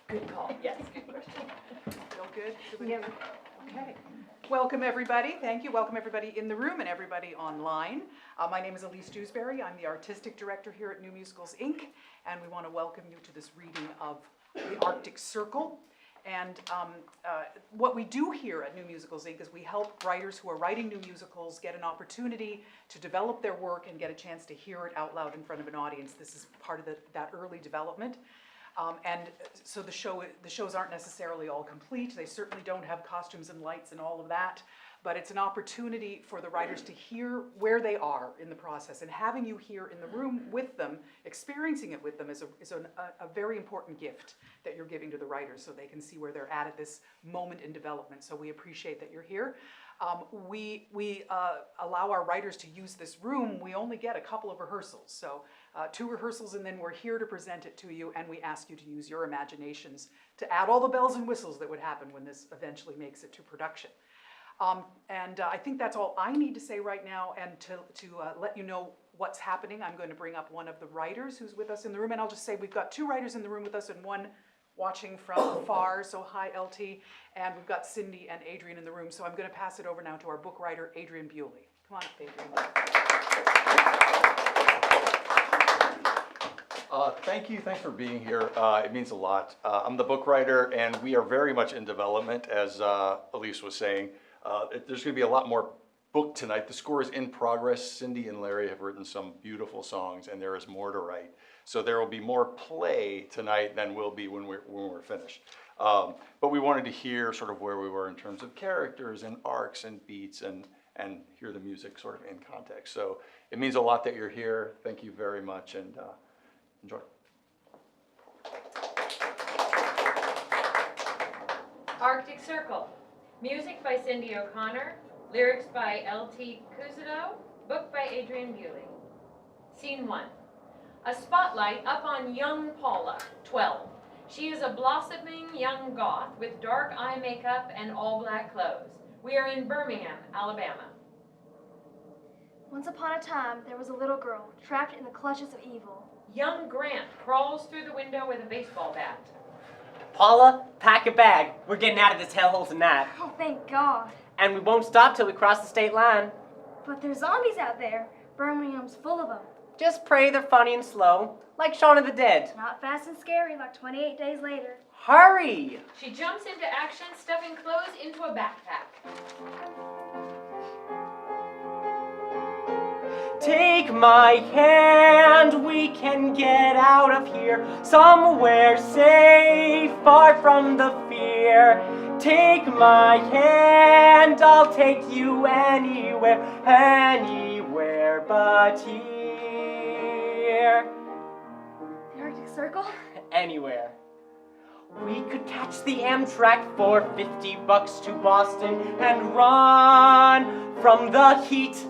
Good call. Yes, good question. Feel good? Yep. Okay. Welcome, everybody. Thank you. Welcome, everybody in the room and everybody online. My name is Elise Dewsbury. I'm the Artistic Director here at New Musicals, Inc., and we want to welcome you to this reading of The Arctic Circle. And what we do here at New Musicals, Inc. is we help writers who are writing new musicals get an opportunity to develop their work and get a chance to hear it out loud in front of an audience. This is part of that early development. And so the shows aren't necessarily all complete. They certainly don't have costumes and lights and all of that, but it's an opportunity for the writers to hear where they are in the process, and having you here in the room with them, experiencing it with them is a very important gift that you're giving to the writers, so they can see where they're at this moment in development. So we appreciate that you're here. We allow our writers to use this room. We only get a couple of rehearsals, so 2 rehearsals, and then we're here to present it to you, and we ask you to use your imaginations to add all the bells and whistles that would happen when this eventually makes it to production. I think that's all I need to say right now, and to let you know what's happening, I'm going to bring up one of the writers who's with us in the room, and I'll just say we've got 2 writers in the room with us and one watching from afar, so hi LT, and we've got Cindy and Adrian in the room, so I'm going to pass it over now to our book writer, Adrian Bewley. Come on up, Adrian. Thanks for being here. It means a lot. I'm the book writer, and we are very much in development, as Elise was saying. There's going to be a lot more book tonight. The score is in progress. Cindy and Larry have written some beautiful songs, and there is more to write. So there will be more play tonight than will be when we're finished. But we wanted to hear sort of where we were in terms of characters and arcs and beats, and hear the music sort of in context. So it means a lot that you're here. Thank you very much, and enjoy. Arctic Circle. Music by Cindy O'Connor. Lyrics by LT Cousineau. Book by Adrian Bewley. Scene 1. A spotlight up on young Paula, 12. She is a blossoming young goth with dark eye makeup and all black clothes. We are in Birmingham, Alabama. Once upon a time, there was a little girl trapped in the clutches of evil. Young Grant crawls through the window with a baseball bat. Paula, pack a bag. We're getting out of this hellhole tonight. Oh, thank God. And we won't stop till we cross the state line. But there's zombies out there. Birmingham's full of them. Just pray they're funny and slow, like Shaun of the Dead. Not fast and scary like 28 days later. Hurry! She jumps into action, stuffing clothes into a backpack. Take my hand, we can get out of here, somewhere safe, far from the fear. Take my hand, I'll take you anywhere, anywhere but here. The Arctic Circle? Anywhere. We could catch the Amtrak for $50 to Boston and run from the heat.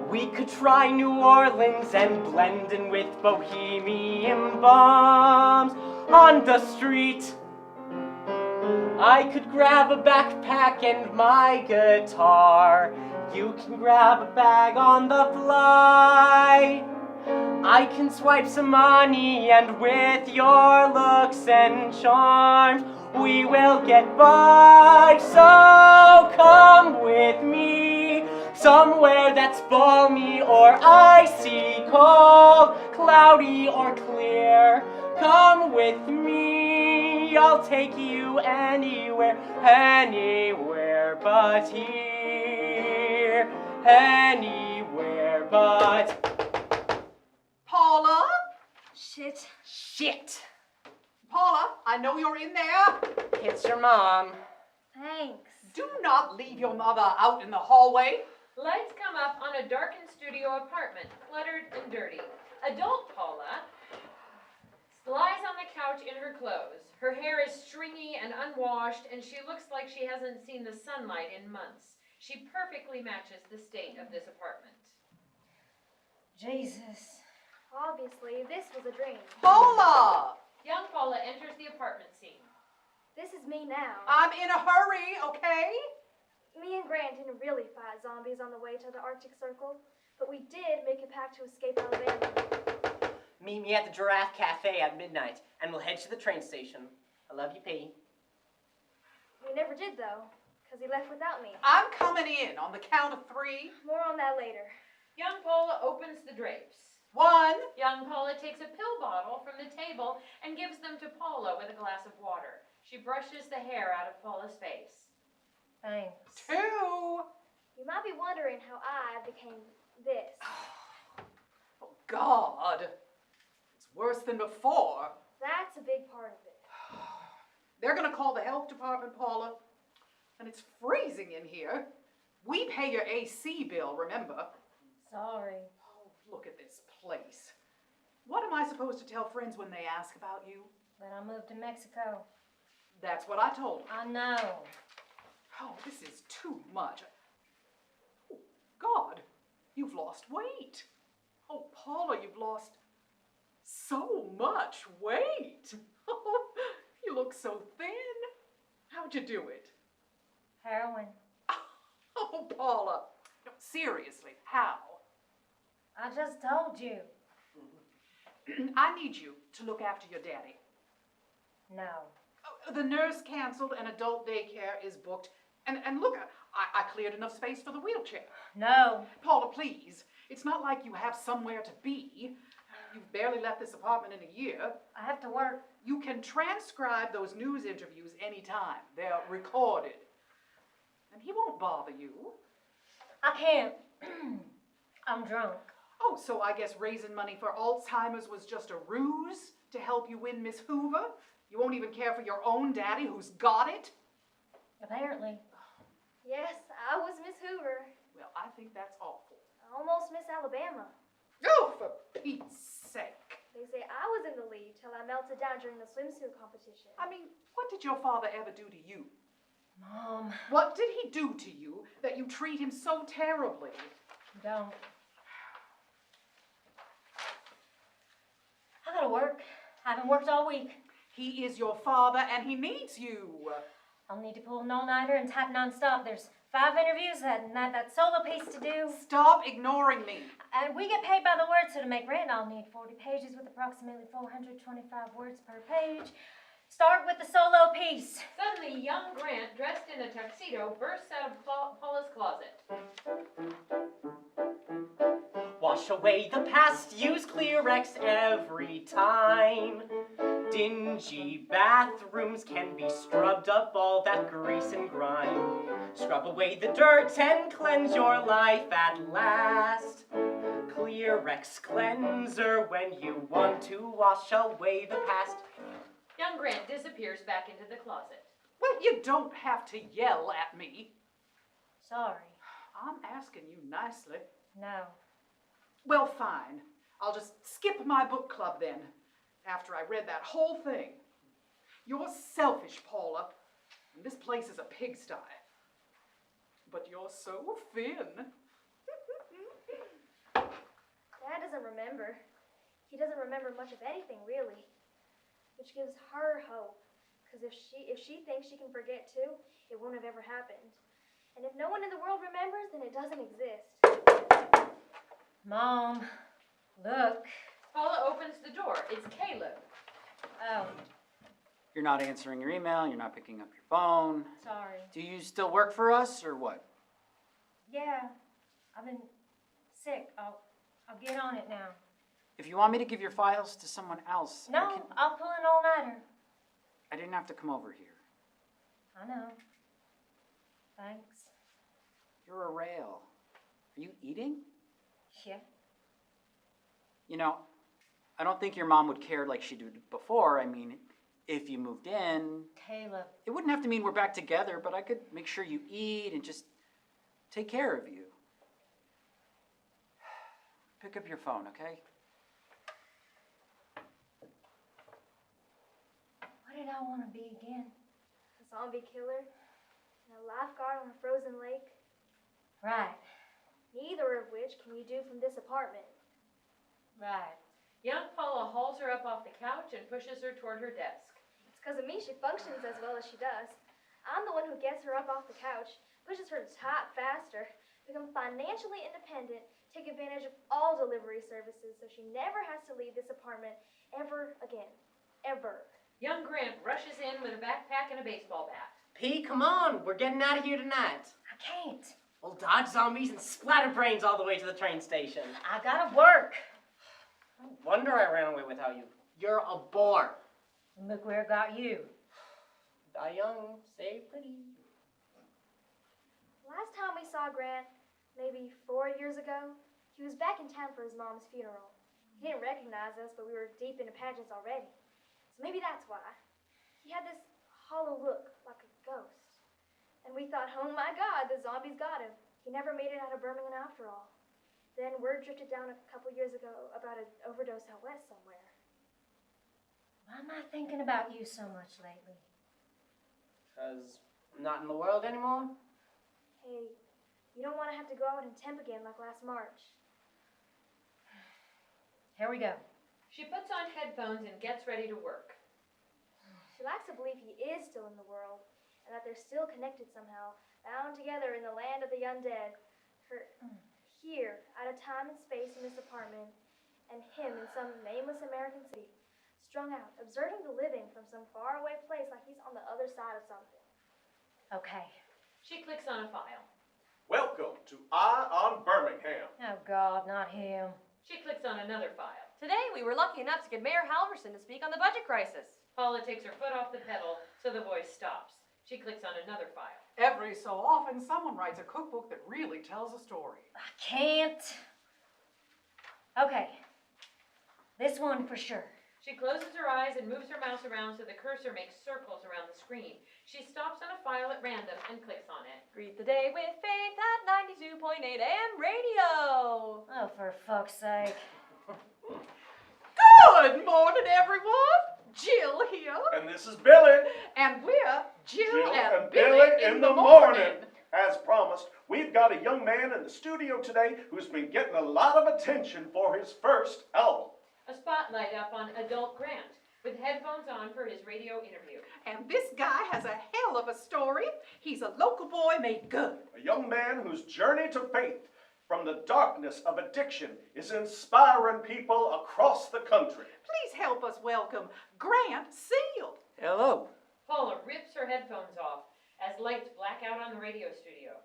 We could try New Orleans and blend in with bohemian bombs on the street. I could grab a backpack and my guitar. You can grab a bag on the fly. I can swipe some money, and with your looks and charms, we will get by. So come with me, somewhere that's balmy or icy cold, cloudy or clear. Come with me, I'll take you anywhere, anywhere but here, anywhere but... Paula? Shit. Shit! Paula, I know you're in there. It's your mom. Thanks. Do not leave your mother out in the hallway. Lights come up on a darkened studio apartment, cluttered and dirty. Adult Paula lies on the couch in her clothes. Her hair is stringy and unwashed, and she looks like she hasn't seen the sunlight in months. She perfectly matches the state of this apartment. Jesus. Obviously, this was a dream. Paula! Young Paula enters the apartment scene. This is me now. I'm in a hurry, okay? Me and Grant didn't really fight zombies on the way to the Arctic Circle, but we did make a pact to escape Alabama. Meet me at the Giraffe Cafe at midnight, and and we'll head to the train station. I love you, P. We never did, though, because he left without me. I'm coming in on the count of 3. More on that later. Young Paula opens the drapes. 1. Young Paula takes a pill bottle from the table and gives them to Paula with a glass of water. She brushes the hair out of Paula's face. Thanks. 2. You might be wondering how I became this. Oh, God. It's worse than before. That's a big part of it. They're going to call the health department, Paula. And it's freezing in here. We pay your AC bill, remember? Sorry. Oh, look at this place. What am I supposed to tell friends when they ask about you? But I moved to Mexico. That's what I told them. I know. Oh, this is too much. Oh, God, you've lost weight. Oh, Paula, you've lost so much weight. You look so thin. How'd you do it? Heroin. Oh, Paula. No, seriously, how? I just told you. I need you to look after your daddy. No. Oh, the nurse canceled and adult daycare is booked. And look, I cleared enough space for the wheelchair. No. Paula, please. It's not like you have somewhere to be. You've barely left this apartment in a year. I have to work. You can transcribe those news interviews anytime. They're recorded. And he won't bother you. I can't. I'm drunk. Oh, so I guess raising money for Alzheimer's was just a ruse to help you win Miss Hoover? You won't even care for your own daddy who's got it? Apparently. Yes, I was Miss Hoover. Well, I think that's awful. Almost Miss Alabama. Oh, for Pete's sake. They say I was in the lead till I melted down during the swimsuit competition. I mean, what did your father ever do to you? Mom. What did he do to you that you treat him so terribly? Don't. I gotta work. I haven't worked all week. He is your father and he needs you. I'll need to pull an all-nighter and type non-stop. There's 5 interviews and that solo piece to do. Stop ignoring me. And we get paid by the word, so to make rent, I'll need 40 pages with approximately 425 words per page. Start with the solo piece. Suddenly, young Grant, dressed in a tuxedo, bursts out of Paula's closet. Wash away the past, use Clearex every time. Dingy bathrooms can be scrubbed up all that grease and grime. Scrub away the dirt and cleanse your life at last. Clearex cleanser when you want to wash away the past. Young Grant disappears back into the closet. Well, you don't have to yell at me. Sorry. I'm asking you nicely. No. Well, fine. I'll just skip my book club then, after I read that whole thing. You're selfish, Paula, and this place is a pigsty. But you're so thin. Dad doesn't remember. He doesn't remember much of anything, really. Which gives her hope. Because if she thinks she can forget too, it won't have ever happened. And if no one in the world remembers, then it doesn't exist. Mom, look. Paula opens the door. It's Caleb. Oh, You're not answering your email, you're not picking up your phone. sorry. Do you still work for us or what? Yeah, I've been sick. I'll get on it now. If you want me to give your files to someone else, No, I'll pull an all-nighter. I didn't have to come over here. I know. Thanks. You're a rail. Are you eating? Yeah. You know, I don't think your mom would care like she did before. I mean, if you moved in, Caleb. it wouldn't have to mean we're back together, but I could make sure you eat and just take care of you. Pick up your phone, okay? What did I want to be again? A zombie killer? And a lifeguard on a frozen lake? Right. Neither of which can you do from this apartment. Right. Young Paula hauls her up off the couch and pushes her toward her desk. It's because of me she functions as well as she does. I'm the one who gets her up off the couch, pushes her to type faster, become financially independent, take advantage of all delivery services so she never has to leave this apartment ever again. ever. Young Grant rushes in with a backpack and a baseball bat. P, come on, we're getting out of here tonight. I can't. We'll dodge zombies and splatter brains all the way to the train station. I gotta work. No wonder I ran away without you. You're a bore. And look where it got you. Die young, stay pretty. Last time we saw Grant, maybe 4 years ago, he was back in town for his mom's funeral. He didn't recognize us, but we were deep into pageants already. So maybe that's why. He had this hollow look, like a ghost. And we thought, oh my God, the zombies got him. He never made it out of Birmingham after all. Then word drifted down a couple years ago about an overdose out west somewhere. Why am I thinking about you so much lately? 'Cause I'm not in the world anymore. Hey, you don't want to have to go out in temp again like last March. Here we go. She puts on headphones and gets ready to work. She likes to believe he is still in the world, and that they're still connected somehow, bound together in the land of the undead. Her here, out of time and space in this apartment, and him in some nameless American city, strung out, observing the living from some faraway place like he's on the other side of something. Okay. She clicks on a file. Welcome to Eye on Birmingham. Oh, God, not him. She clicks on another file. Today, we were lucky enough to get Mayor Halverson to speak on the budget crisis. Paula takes her foot off the pedal, so the voice stops. She clicks on another file. Every so often, someone writes a cookbook that really tells a story. I can't. Okay. This one for sure. She closes her eyes and moves her mouse around so the cursor makes circles around the screen. She stops on a file at random and clicks on it. Greet the day with faith at 92.8 AM radio. Oh, for fuck's sake. Good morning, everyone. Jill here. And this is Billy. And we're Jill and Billy in the morning. As promised, we've got a young man in the studio today who's been getting a lot of attention for his first album. A spotlight up on adult Grant, with headphones on for his radio interview. And this guy has a hell of a story. He's a local boy made good. A young man whose journey to faith from the darkness of addiction is inspiring people across the country. Please help us welcome Grant Seal. Hello. Paula rips her headphones off as lights black out on the radio studio.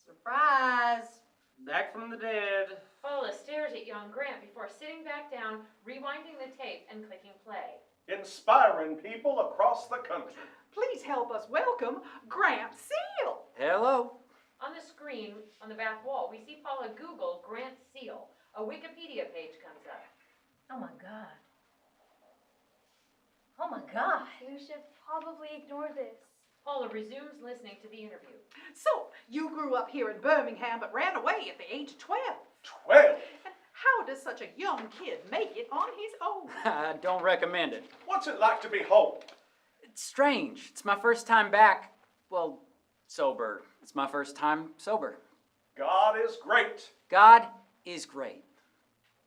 Surprise! Back from the dead. Paula stares at young Grant before sitting back down, rewinding the tape, and clicking play. Inspiring people across the country. Please help us welcome Grant Seal. Hello. On the screen on the back wall, we see Paula Google Grant Seal. A Wikipedia page comes up. Oh, my God. Oh, my God. You should probably ignore this. Paula resumes listening to the interview. So, you grew up here in Birmingham but ran away at the age of 12. 12. And how does such a young kid make it on his own? I don't recommend it. What's it like to be home? It's strange. It's my first time back. Well, sober. It's my first time sober. God is great. God is great.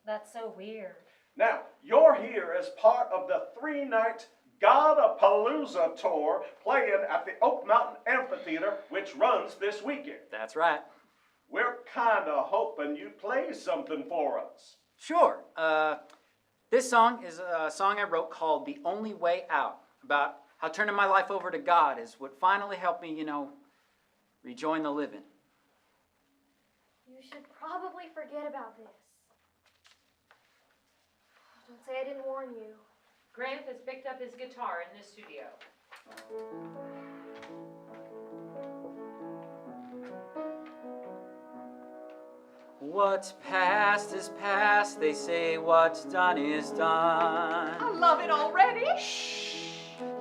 That's so weird. Now, you're here as part of the 3-night God-a-Palooza tour playing at the Oak Mountain Amphitheater, which runs this weekend. That's right. We're kind of hoping you play something for us. Sure. This song is a song I wrote called The Only Way Out, about how turning my life over to God is what finally helped me, rejoin the living. You should probably forget about this. Don't say I didn't warn you. Grant has picked up his guitar in the studio. What's past is past, they say what's done is done. I love it already.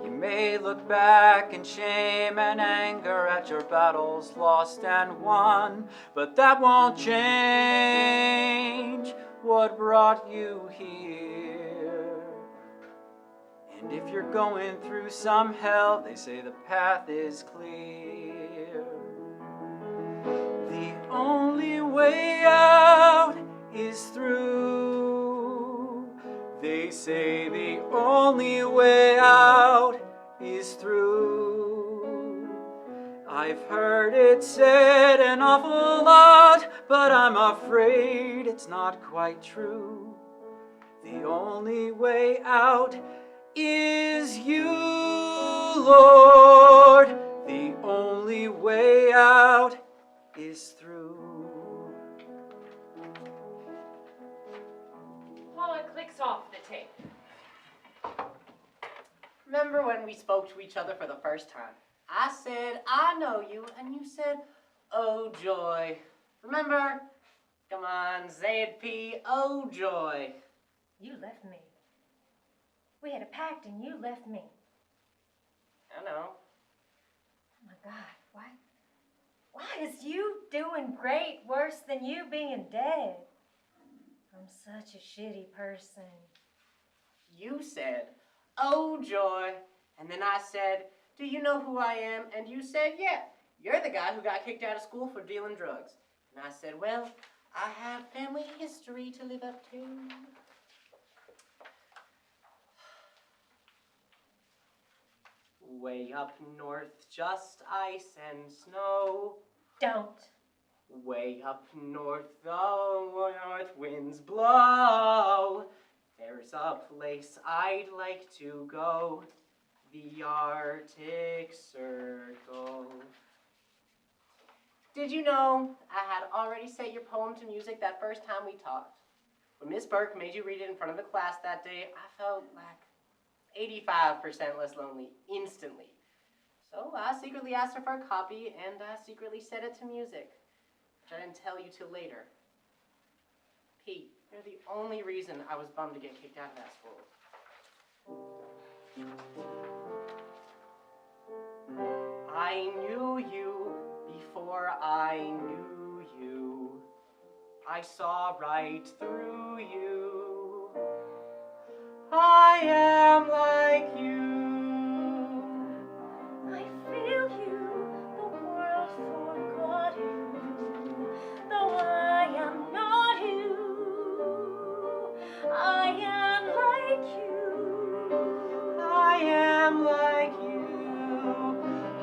You may look back in shame and anger at your battles lost and won, but that won't change what brought you here. And if you're going through some hell, they say the path is clear. The only way out is through. They say the only way out is through. I've heard it said an awful lot, but I'm afraid it's not quite true. The only only way out is you, Lord. The only way out is through. Paula clicks off the tape. Remember when we spoke to each other for the first time? I said, I know you, and you said, oh joy. Remember? Come on, say it, P. Oh joy. You left me. We had a pact and you left me. I know. Oh my God, why is you doing great worse than you being dead? I'm such a shitty person. You said, oh joy. And then I said, do you know who I am? And you said, yeah, you're the guy who got kicked out of school for dealing drugs. And I said, well, I have family history to live up to. Way up north, just ice and snow. Don't. Way up north, the north winds blow. There's a place I'd like to go, the Arctic Circle. Did you know I had already set your poem to music that first time we talked? When Miss Burke made you read it in front of the class that day, I felt like 85% less lonely instantly. So I secretly asked her for a copy, and I secretly set it to music, which I didn't tell you till later. Pete, you're the only reason I was bummed to get kicked out of that school. I knew you before I knew you. I saw right through you. I am like you. I feel you, the world forgot you, though I am not you. I am like you. I am like you.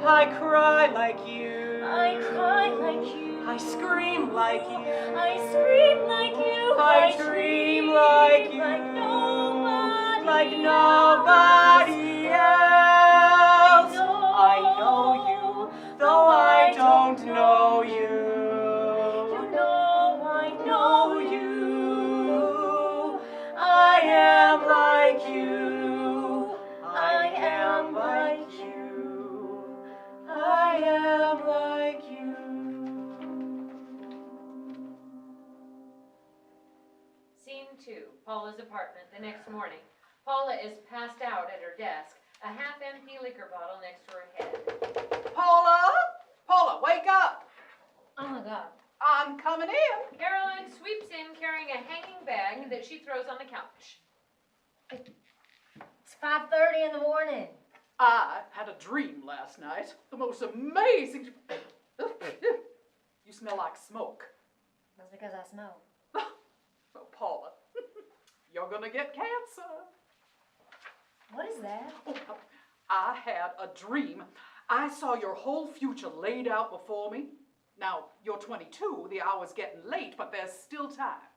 I cry like you. I cry like you. I scream like you. I scream like you. I dream like you. Like nobody. Like nobody else. I know you, though I don't know you. You know I know you. I am like you. I am like you. I am like you. Scene 2, Paula's apartment the next morning. Paula is passed out at her desk, a half-empty liquor bottle next to her head. Paula! Paula, wake up! Oh my God. I'm coming in. Caroline sweeps in carrying a hanging bag that she throws on the couch. It's 5:30 in the morning. I had a dream last night. The most amazing. You smell like smoke. That's because I smoke. Oh, Paula, you're gonna get cancer. What is that? Oh, I had a dream. I saw your whole future laid out before me. Now, you're 22, the hour's getting late, but there's still time.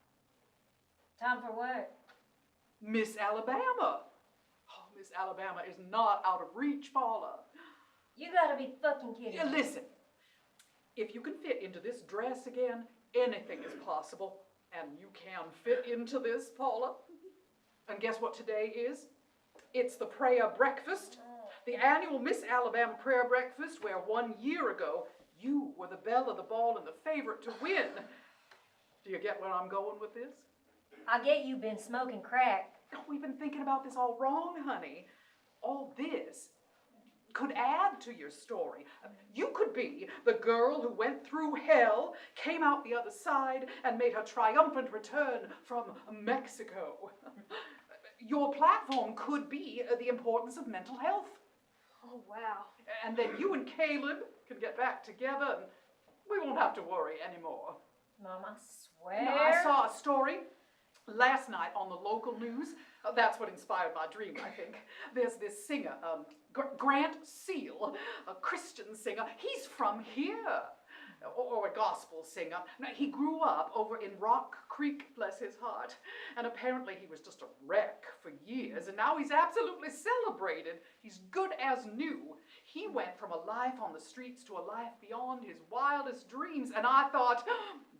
Time for what? Miss Alabama. Oh, Miss Alabama is not out of reach, Paula. You gotta be fucking kidding Yeah, me. listen, if you can fit into this dress again, anything is possible. And you can fit into this, Paula. And guess what today is? It's the prayer breakfast. The annual Miss Alabama prayer breakfast, where 1 year ago, you were the belle of the ball and the favorite to win. Do you get where I'm going with this? I get you've been smoking crack. Oh, we've been thinking about this all wrong, honey. All this could add to your story. You could be the girl who went through hell, came out the other side, and made her triumphant return from Mexico. Your platform could be the importance of mental health. Oh, wow. And then you and Caleb can get back together, and we won't have to worry anymore. Mom, I swear. You know, I saw a story last night on the local news. That's what inspired my dream, I think. There's this singer, Grant Seal, a Christian singer. He's from here. or a gospel singer. Now, he grew up over in Rock Creek, bless his heart, and apparently he was just a wreck for years, and now he's absolutely celebrated. He's good as new. He went from a life on the streets to a life beyond his wildest dreams, and I thought,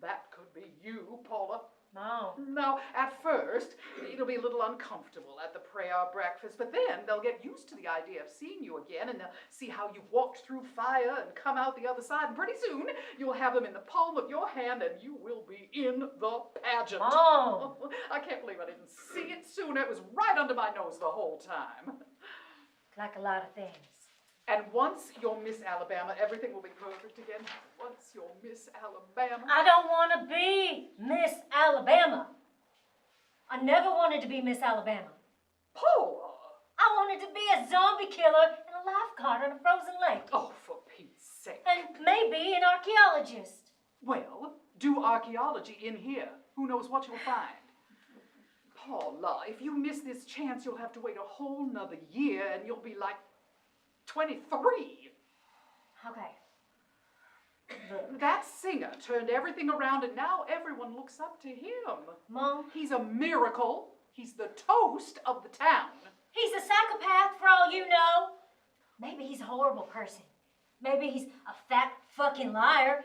that could be you, Paula. Mom. Now, at first, it'll be a little uncomfortable at the prayer breakfast, but then they'll get used to the idea of seeing you again, and they'll see how you've walked through fire and come out the other side, and pretty soon you'll have them in the palm of your hand, and you will be in the pageant. Mom. I can't believe I didn't see it sooner. It was right under my nose the whole time. Like a lot of things. And once you're Miss Alabama, everything will be perfect again. Once you're Miss Alabama. I don't want to be Miss Alabama. I never wanted to be Miss Alabama. Paula! I wanted to be a zombie killer and a lifeguard on a frozen lake. Oh, for Pete's sake. And maybe an archaeologist. Well, do archaeology in here. Who knows what you'll find? Paula, if you miss this chance, you'll have to wait a whole nother year, and you'll be like 23. Okay. Look, That singer turned everything around, and now everyone looks up to him. Mom, He's a miracle. He's the toast of the town. he's a psychopath for all you know. Maybe he's a horrible person. Maybe he's a fat fucking liar.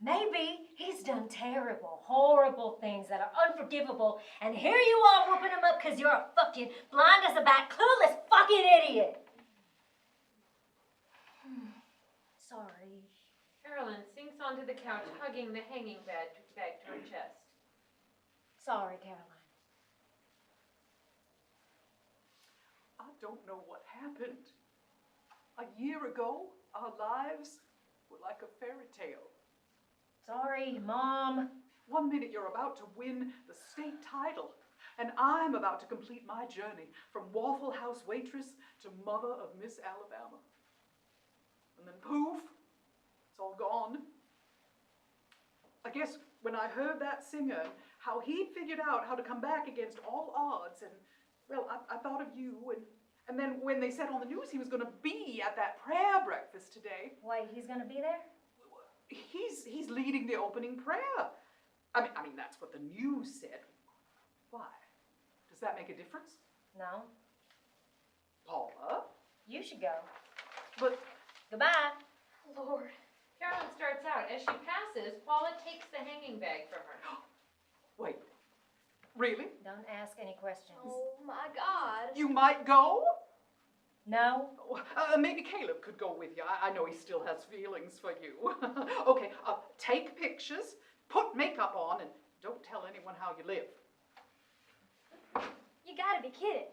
Maybe he's done terrible, horrible things that are unforgivable, and here you are whooping him up because you're a fucking blind as a bat, clueless fucking idiot. Sorry. Carolyn sinks onto the couch, hugging the hanging bag to her chest. Sorry, Caroline. I don't know what happened. A year ago, our lives were like a fairy tale. Sorry, Mom. 1 minute you're about to win the state title, and I'm about to complete my journey from Waffle House waitress to mother of Miss Alabama. And then poof, it's all gone. I guess when I heard that singer, how he'd figured out how to come back against all odds, and well, I thought of you, and then when they said on the news he was going to be at that prayer breakfast today, Wait, he's gonna be there? he's leading the opening prayer. I mean that's what the news said. Why? Does that make a difference? No. Paula? You should go. But Goodbye. Lord. Carolyn starts out. As she passes, Paula takes the hanging bag from her. wait, really? Don't ask any questions. Oh my God. You might go? No? Maybe Caleb could go with you. I know he still has feelings for you. Okay, take pictures, put makeup on, and don't tell anyone how you live. You gotta be kidding.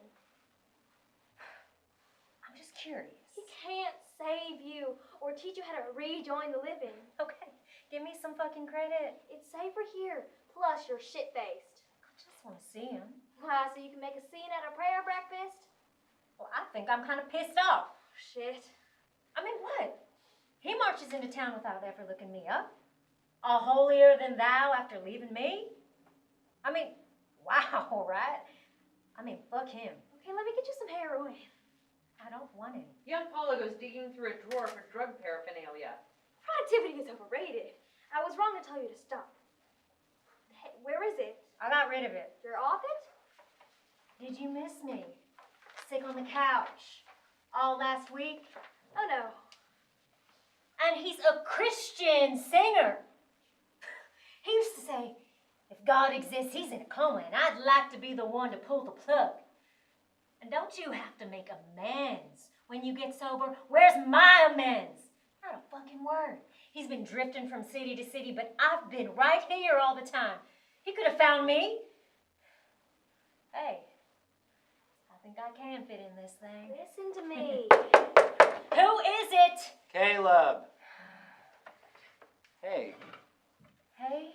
I'm just curious. He can't save you or teach you how to rejoin the living. Okay, give me some fucking credit. It's safer here. Plus, you're shit-faced. I just want to see him. Why, so you can make a scene at a prayer breakfast? Well, I think I'm kind of pissed off. Shit. I mean, what? He marches into town without ever looking me up. All holier than thou after leaving me? I mean, wow, right? I mean, fuck him. Okay, let me get you some heroin. I don't want any. Young Paula goes digging through a drawer for drug paraphernalia. Productivity is overrated. I was wrong to tell you to stop. Hey, where is it? I got rid of it. You're off it? Did you miss me? Sick on the couch all last week? Oh no. And he's a Christian singer. He used to say, if God exists, he's in a coma, and I'd like to be the one to pull the plug. And don't you have to make amends when you get sober? Where's my amends? Not a fucking word. He's been drifting from city to city, but I've been right here all the time. He could have found me. Hey, I think I can fit in this thing. Listen to me. Who is it? Caleb. Hey, Hey.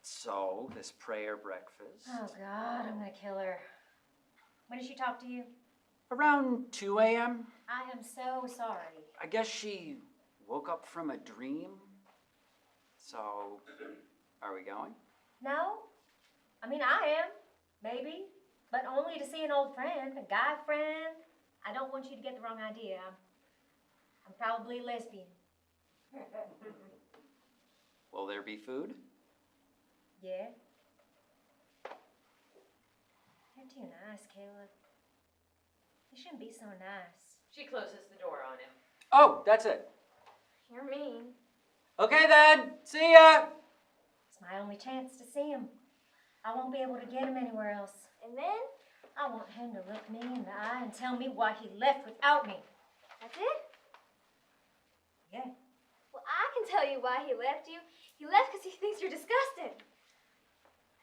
so this prayer breakfast. Oh, God, I'm gonna kill her. When did she talk to you? Around 2 a.m. I am so sorry. I guess she woke up from a dream. So, are we going? No? I mean, I am. Maybe. But only to see an old friend, a guy friend. I don't want you to get the wrong idea. I'm probably a lesbian. Will there be food? Yeah? You're too nice, Caleb. You shouldn't be so nice. She closes the door on him. Oh, that's it. You're mean. Okay then, see ya! It's my only chance to see him. I won't be able to get him anywhere else. And then, I want him to look me in the eye and tell me why he left without me. that's it? Yeah. Well, I can tell you why he left you. He left because he thinks you're disgusting.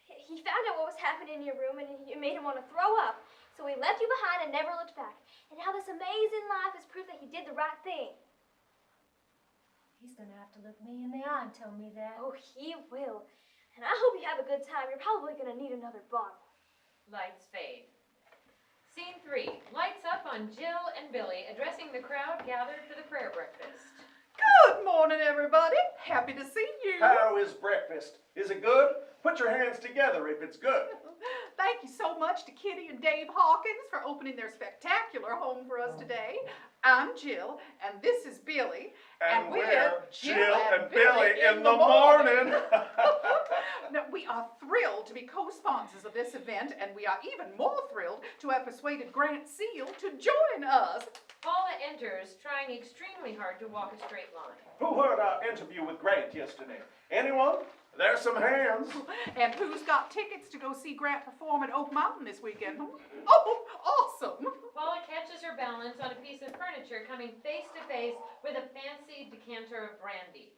He found out what was happening in your room and it made him want to throw up. So he left you behind and never looked back. And now this amazing life is proof that he did the right thing. He's gonna have to look me in the eye and tell me that. Oh, he will. And I hope you have a good time. You're probably going to need another bottle. Lights fade. Scene 3. Lights up on Jill and Billy addressing the crowd gathered for the prayer breakfast. Good morning, everybody. Happy to see you. How is breakfast? Is it good? Put your hands together if it's good. Thank you so much to Kitty and Dave Hawkins for opening their spectacular home for us today. I'm Jill, and this is Billy. And we're Jill and Billy in the morning. Now, we are thrilled to be co-sponsors of this event, and we are even more thrilled to have persuaded Grant Seal to join us. Paula enters, trying extremely hard to walk a straight line. Who heard our interview with Grant yesterday? Anyone? There's some hands. And who's got tickets to go see Grant perform at Oak Mountain this weekend? Oh, awesome. Paula catches her balance on a piece of furniture coming face to face with a fancy decanter of brandy.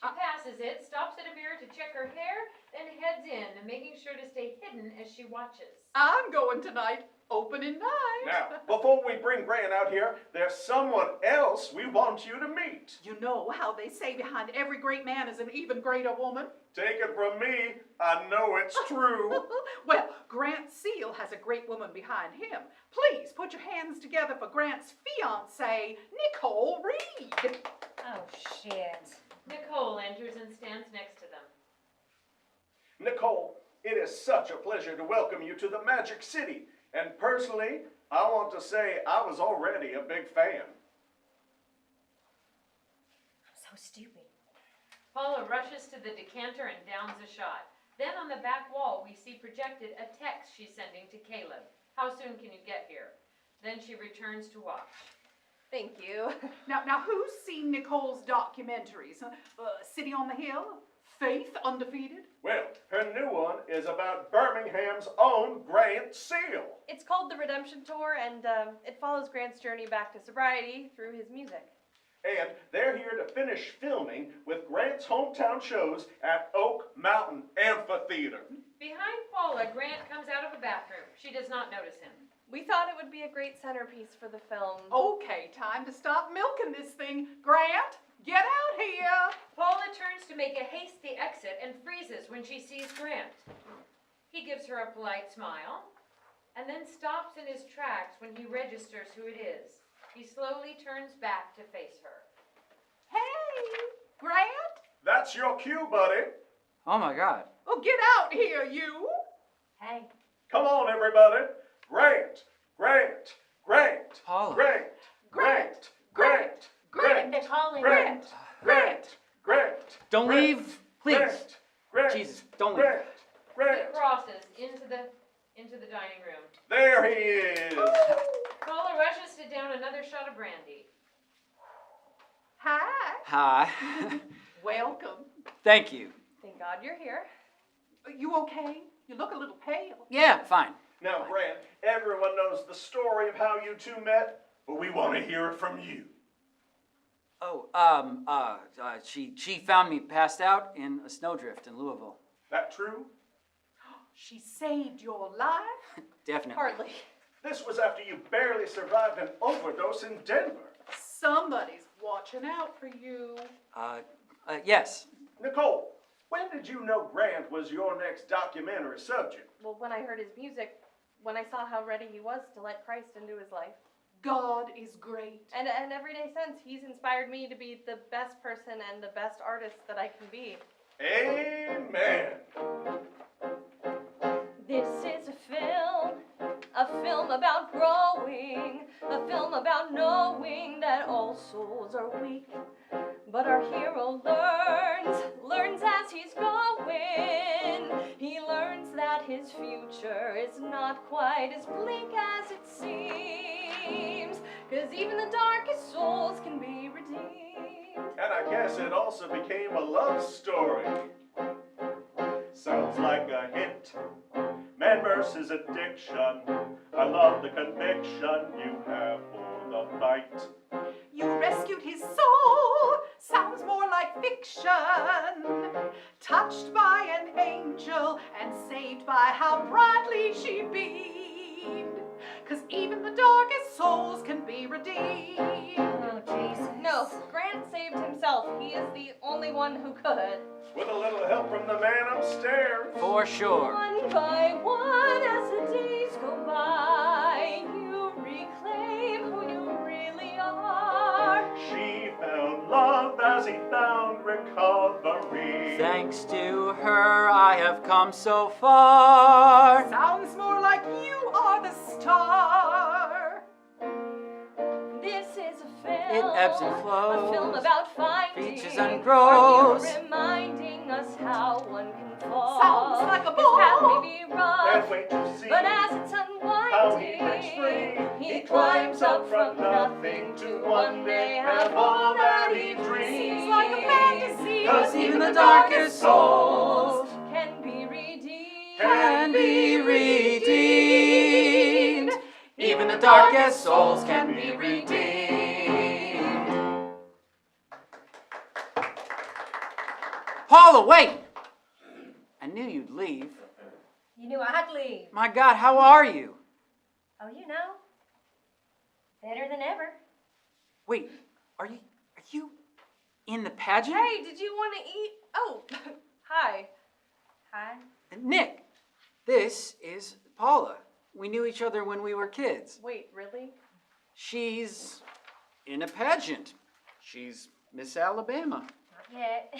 She passes it, stops at a mirror to check her hair, then heads in, making sure to stay hidden as she watches. I'm going tonight. Opening night. Now, before we bring Grant out here, there's someone else we want you to meet. You know how they say behind every great man is an even greater woman? Take it from me, I know it's true. Well, Grant Seal has a great woman behind him. Please put your hands together for Grant's fiancée, Nicole Reed. Oh, shit. Nicole enters and stands next to them. Nicole, it is such a pleasure to welcome you to the Magic City. And personally, I want to say I was already a big fan. I'm so stupid. Paula rushes to the decanter and downs a shot. Then on the back wall, we see projected a text she's sending to Caleb. How soon can you get here? Then she returns to watch. Thank you. Now, who's seen Nicole's documentaries? City on the Hill? Faith Undefeated? Well, her new one is about Birmingham's own Grant Seal. It's called The Redemption Tour, and it follows Grant's journey back to sobriety through his music. And they're here to finish filming with Grant's hometown shows at Oak Mountain Amphitheater. Behind Paula, Grant comes out of a bathroom. She does not notice him. We thought it would be a great centerpiece for the film. Okay, time to stop milking this thing. Grant, get out here. Paula turns to make a hasty exit and freezes when she sees Grant. He gives her a polite smile and then stops in his tracks when he registers who it is. He slowly turns back to face her. Hey, Grant. That's your cue, buddy. Oh my God. Oh, get out here, you. Hey. Come on, everybody. Grant, Grant, Grant, Paula. Grant, Grant, Grant, Grant, They're calling Grant, Grant, Grant. Don't Grant, leave, please. Grant, Grant, Jesus, don't leave. Grant, Grant. He crosses into the dining room. There he is. Paula rushes to down another shot of brandy. Hi. Hi. Welcome. Thank you. Thank God you're here. Are you okay? You look a little pale. Yeah, fine. Now, Grant, everyone knows the story of how you two met, but we want to hear it from you. Oh, she found me passed out in a snowdrift in Louisville. That true? She saved your life? Definitely. Hardly. This was after you barely survived an overdose in Denver. Somebody's watching out for you. Yes. Nicole, when did you know Grant was your next documentary subject? Well, when I heard his music, when I saw how ready he was to let Christ into his life. God is great. And every day since, he's inspired me to be the best person and the best artist that I can be. Amen. This is a film about growing, a film about knowing that all souls are weak. But our hero learns as he's going. He learns that his future is not quite as bleak as it seems. 'Cause even the darkest souls can be redeemed. And I guess it also became a love story. Sounds like a hit. Man versus addiction. I love the conviction you have for the fight. You rescued his soul, sounds more like fiction. Touched by an angel and saved by how brightly she beamed. 'Cause even the darkest souls can be redeemed. Oh, Jesus. No, Grant saved himself. He is the only one who could. With a little help from the man upstairs. For sure. One by one, as the days go by, you reclaim who you really are. She found love as he found recovery. Thanks to her, I have come so far. Sounds more like you are the star. This is a film. It ebbs and flows, A film about finding. features and grows. Our hero reminding us how one can fall. Sounds like a His path ball. may be rough, Can't wait to see but as it's how he unwinding, breaks free. he climbs up from nothing to one day have all that he dreams. Seems like a fantasy. 'Cause even the darkest souls can be redeemed. can be redeemed. Even the darkest souls can be redeemed. Paula, wait! I knew you'd leave. You knew I'd leave. My God, how are you? Oh, you know. Better than ever. Wait, are you in the pageant? Hey, did you want to eat? Oh, hi. Hi. Nick, this is Paula. We knew each other when we were kids. Wait, really? She's in a pageant. She's Miss Alabama. Not yet.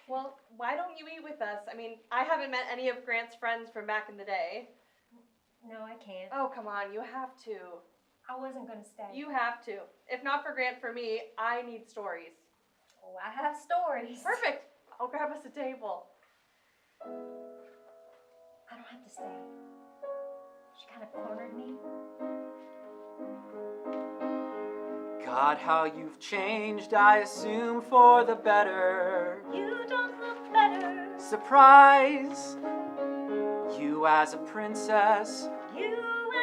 Well, why don't you eat with us? I mean, I haven't met any of Grant's friends from back in the day. No, I can't. Oh, come on, you have to. I wasn't going to stay. You have to. If not for Grant, for me, I need stories. Oh, I have stories. Perfect. I'll grab us a table. I don't have to stay. She kind of cornered me. God, how you've changed, I assume for the better. You don't look better. Surprise! You as a princess. You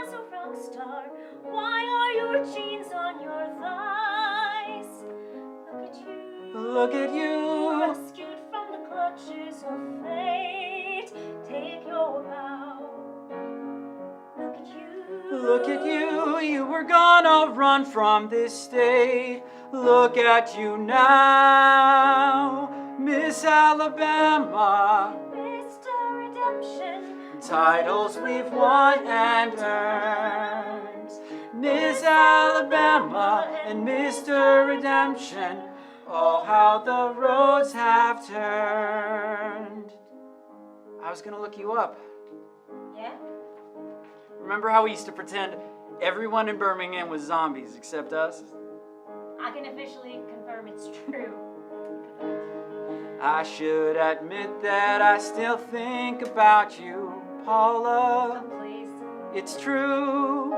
as a rock star. Why are your jeans on your thighs? Look at you. Look at you. Rescued from the clutches of fate. Take your bow. Look at you. Look at you. You were gonna run from this state. Look at you now, Miss Alabama. Mr. Redemption. Titles we've won and earned. Miss Alabama and Mr. Redemption. Oh, how the roads have turned. I was gonna look you up. Yeah? Remember how we used to pretend everyone in Birmingham was zombies except us? I can officially confirm it's true. I should admit that I still think about you, Paula. Oh, please. It's true.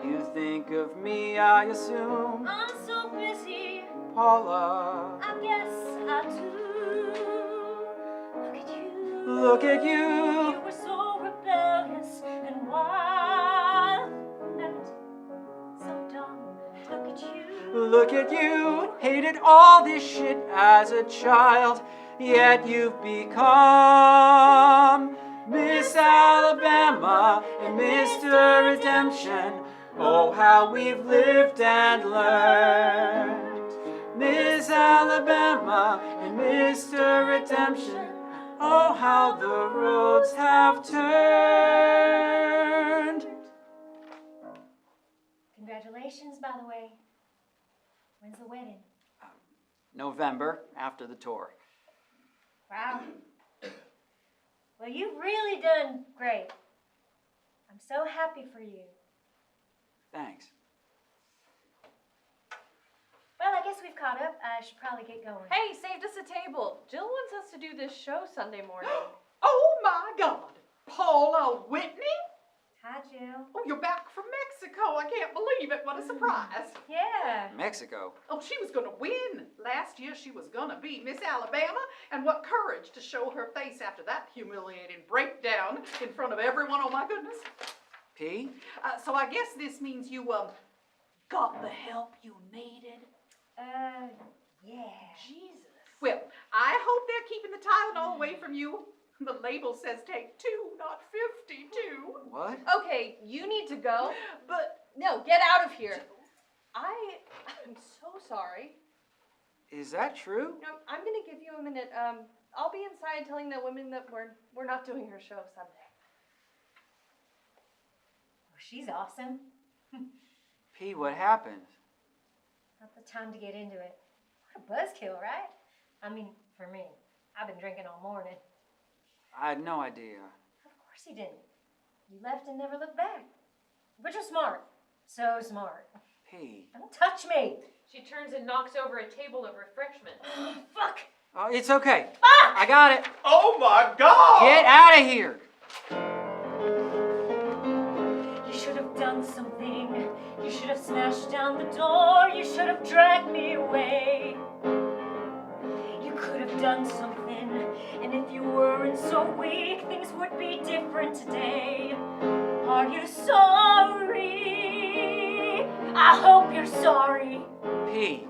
You think of me, I assume, I'm so busy. Paula. I guess I do. Look at you. Look at You you. were so rebellious and wild and so dumb. Look at you. Look at you. Hated all this shit as a child, yet you've become Miss Alabama and Mr. Redemption. Oh, how we've lived and learned. Miss Alabama and Mr. Redemption. Oh, how the roads have turned. Congratulations, by the way. When's the wedding? November, after the tour. Wow. Well, you've really done great. I'm so happy for you. Thanks. Well, Well, I guess we've caught up. I should probably get going. Hey, saved us a table. Jill wants us to do this show Sunday morning. Oh my God! Paula Whitney? Hi, Jill. Oh, you're back from Mexico. I can't believe it. What a surprise. Yeah. Mexico. Oh, she was going to win. Last year she was going to be Miss Alabama. And what courage to show her face after that humiliating breakdown in front of everyone. Oh, my goodness. P? So I guess this means you, got the help you needed. Yeah. Jesus. Well, I hope they're keeping the Tylenol away from you. The label says take 2, not 52. What? Okay, you need to go. But No, get out of here. I'm so sorry. Is that true? No, I'm gonna give you a minute. I'll be inside telling the women that we're not doing her show Sunday. Oh, she's awesome. P, what happened? Not the time to get into it. What a buzzkill, right? I mean, for me. I've been drinking all morning. I had no idea. Of course you didn't. You left and never looked back. But you're smart. So smart. P. Don't touch me. She turns and knocks over a table of refreshments. Fuck. Oh, it's okay. Fuck! I got it. Oh my God! Get out of here. You should have done something. You should have smashed down the door. You should have dragged me away. You could have done something. And if you weren't so weak, things would be different today. Are you sorry? I hope you're sorry. P.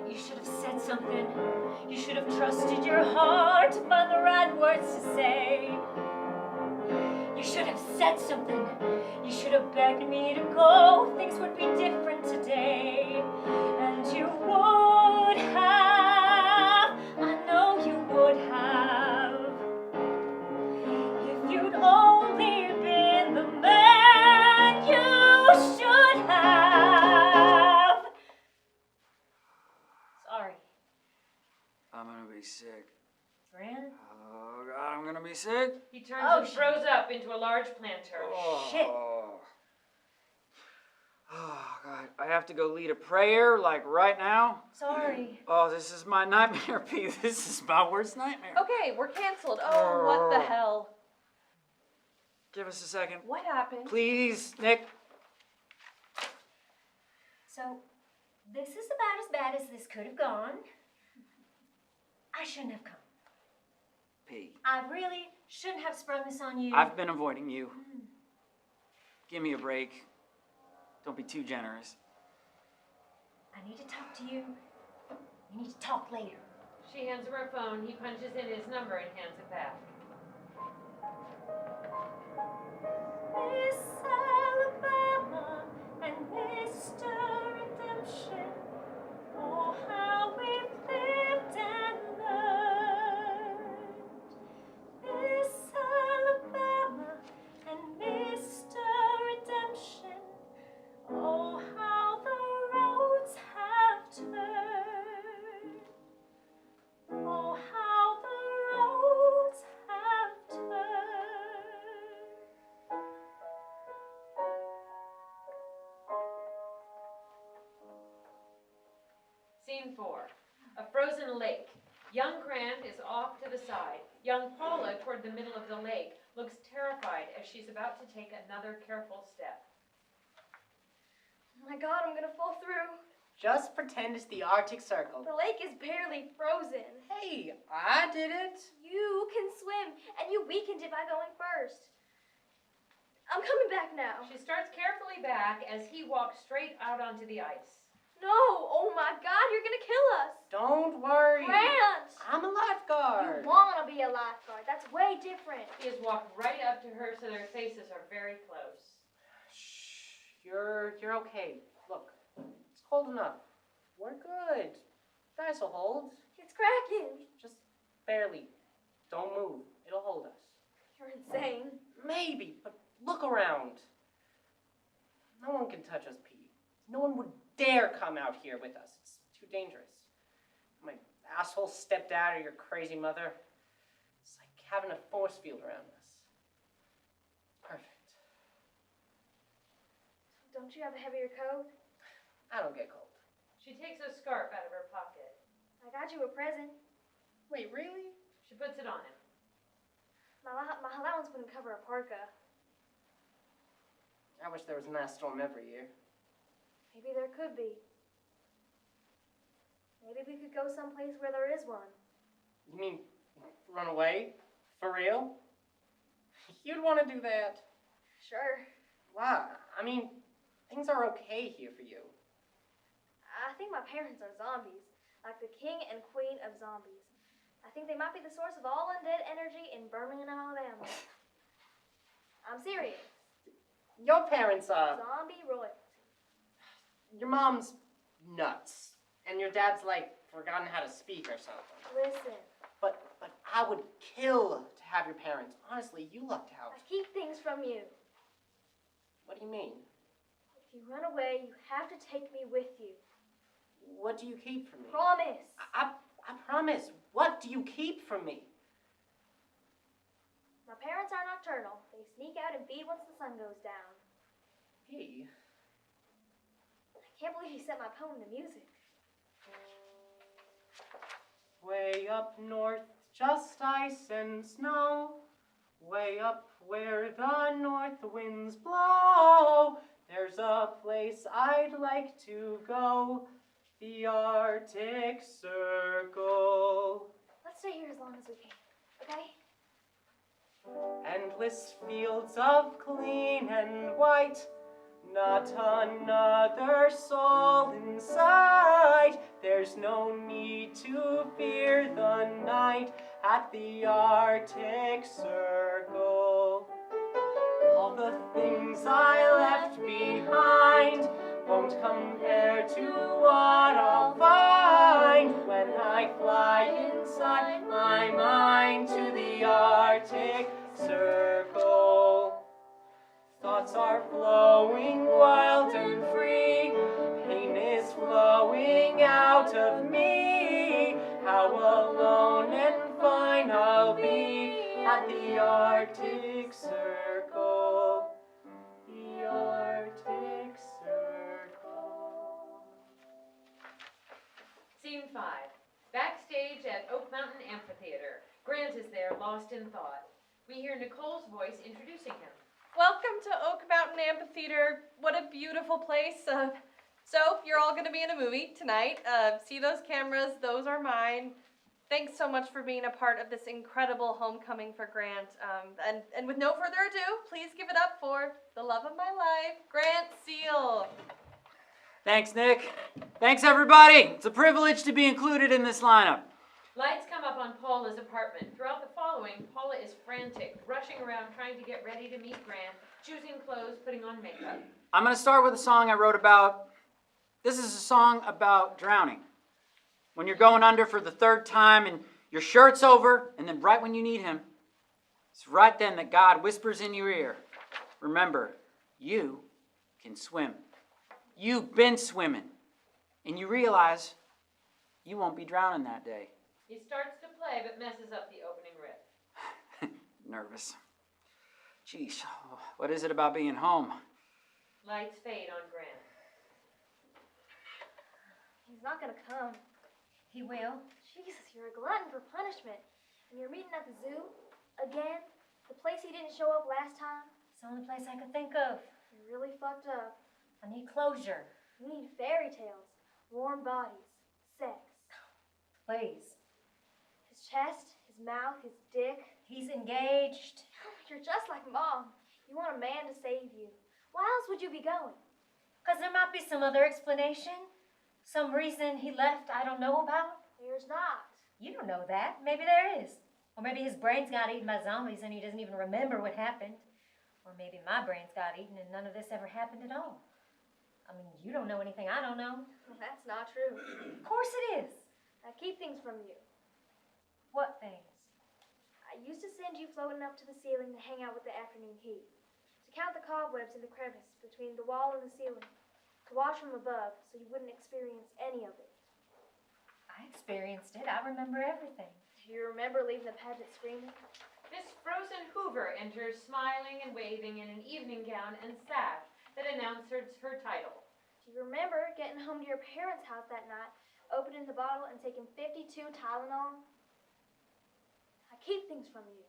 You should have said something. You should have trusted your heart to find the right words to say. You should have said something. You should have begged me to go. Things would be different today. And you would have. I know you would have. If you'd only been the man you should have. Sorry. I'm gonna be sick. Friend? Oh, God, I'm gonna be sick. He turns Oh, and throws up into a large planter. Shit. Oh, God. I have to go lead a prayer, like, right now. Sorry. Oh, this is my nightmare, P. This is my worst nightmare. Okay, we're canceled. Oh, what the hell? Give us a second. What happened? Please, Nick. So, this is about as bad as this could have gone. I shouldn't have come. P. I really shouldn't have sprung this on you. I've been avoiding you. Give me a break. Don't be too generous. I need to talk to you. We need to talk later. She hands him her phone. He punches in his number and hands it back. Miss Alabama and Mr. Redemption. Oh, how we've lived and learned. Miss Alabama and Mr. Redemption. Oh, how the roads have turned. Oh, how the roads have turned. Scene 4. A frozen lake. Young Grant is off to the side. Young Paula, toward the middle of the lake, looks terrified as she's about to take another careful step. Oh my God, I'm gonna fall through. Just pretend it's the Arctic Circle. The lake is barely frozen. Hey, I did it. You can swim, and you weakened it by going first. I'm coming back now. She starts carefully back as he walks straight out onto the ice. No, oh my God, you're gonna kill us. Don't worry. Grant! I'm a lifeguard. You wanna be a lifeguard. That's way different. He has walked right up to her so their faces are very close. Shh, you're okay. Look, it's cold enough. We're good. The ice will hold. It's cracking. Just barely. Don't move. It'll hold us. You're insane. Maybe, but look around. No one can touch us, Pete. No one would dare come out here with us. It's too dangerous. My asshole stepdad or your crazy mother. It's like having a force field around us. Perfect. Don't you have a heavier coat? I don't get cold. She takes a scarf out of her pocket. I got you a present. Wait, really? She puts it on him. My allowance wouldn't cover a parka. I wish there was a mass storm every year. Maybe there could be. Maybe we could go someplace where there is one. You mean run away? For real? You'd want to do that? Sure. Why? I mean, things are okay here for you. I think my parents are zombies, like the king and queen of zombies. I think they might be the source of all undead energy in Birmingham, Alabama. I'm serious. Your parents are... Zombie royalty. Your mom's nuts. And your dad's like forgotten how to speak or something. Listen, But I would kill to have your parents. Honestly, you lucked out. I keep things from you. What do you mean? If you run away, you have to take me with you. What do you keep from me? Promise. I promise. What do you keep from me? My parents are nocturnal. They sneak out and feed once the sun goes down. Hey. I can't believe you set my poem to music. Way up north, just ice and snow. Way up where the north winds blow. There's a place I'd like to go. The Arctic Circle. Let's stay here as long as we can, okay? Endless fields of clean and white. Not another soul in sight. There's no need to fear the night at the Arctic Circle. All the things I left behind won't compare to what I'll find when I fly inside my mind to the Arctic Circle. Thoughts are flowing wild and free. Pain is flowing out of me. How alone and fine I'll be at the Arctic Circle. The Arctic Circle. Scene 5. Backstage at Oak Mountain Amphitheater. Grant is there, lost in thought. We hear Nicole's voice introducing him. Welcome to Oak Mountain Amphitheater. What a beautiful place. So, you're all going to be in a movie tonight. See those cameras? Those are mine. Thanks so much for being a part of this incredible homecoming for Grant. And with no further ado, please give it up for the love of my life, Grant Seal. Thanks, Nick. Thanks, everybody. It's a privilege to be included in this lineup. Lights come up on Paula's apartment. Throughout the following, Paula is frantic, rushing around trying to get ready to meet Grant, choosing clothes, putting on makeup. I'm going to start with a song I wrote about. This is a song about drowning. When you're going under for the third time and your shirt's over, and then right when you need him, it's right then that God whispers in your ear, remember, you can swim. You've been swimming. And you realize you won't be drowning that day. He starts to play, but messes up the opening riff. Nervous. Geez, what is it about being home? Lights fade on Grant. He's not gonna come. He will. Jesus, you're a glutton for punishment. And you're meeting at the zoo? Again? The place he didn't show up last time? It's the only place I could think of. You're really fucked up. I need closure. You need fairy tales, warm bodies, sex. Please. His chest, his mouth, his dick. He's engaged. You're just like Mom. You want a man to save you. Why else would you be going? Because there might be some other explanation. Some reason he left I don't know about. There's not. You don't know that. Maybe there is. Or maybe his brains got eaten by zombies and he doesn't even remember what happened. Or maybe my brains got eaten and none of this ever happened at all. I mean, you don't know anything I don't know. Well, that's not true. Of course it is. I keep things from you. What things? I used to send you floating up to the ceiling to hang out with the afternoon heat. To count the cobwebs in the crevice between the wall and the ceiling. To watch from above so you wouldn't experience any of it. I experienced it. I remember everything. Do you remember leaving the pageant screaming? Miss Frozen Hoover enters smiling and waving in an evening gown and sash that announces her title. Do Do you remember getting home to your parents' house that night, opening the bottle and taking 52 Tylenol? I keep things from you.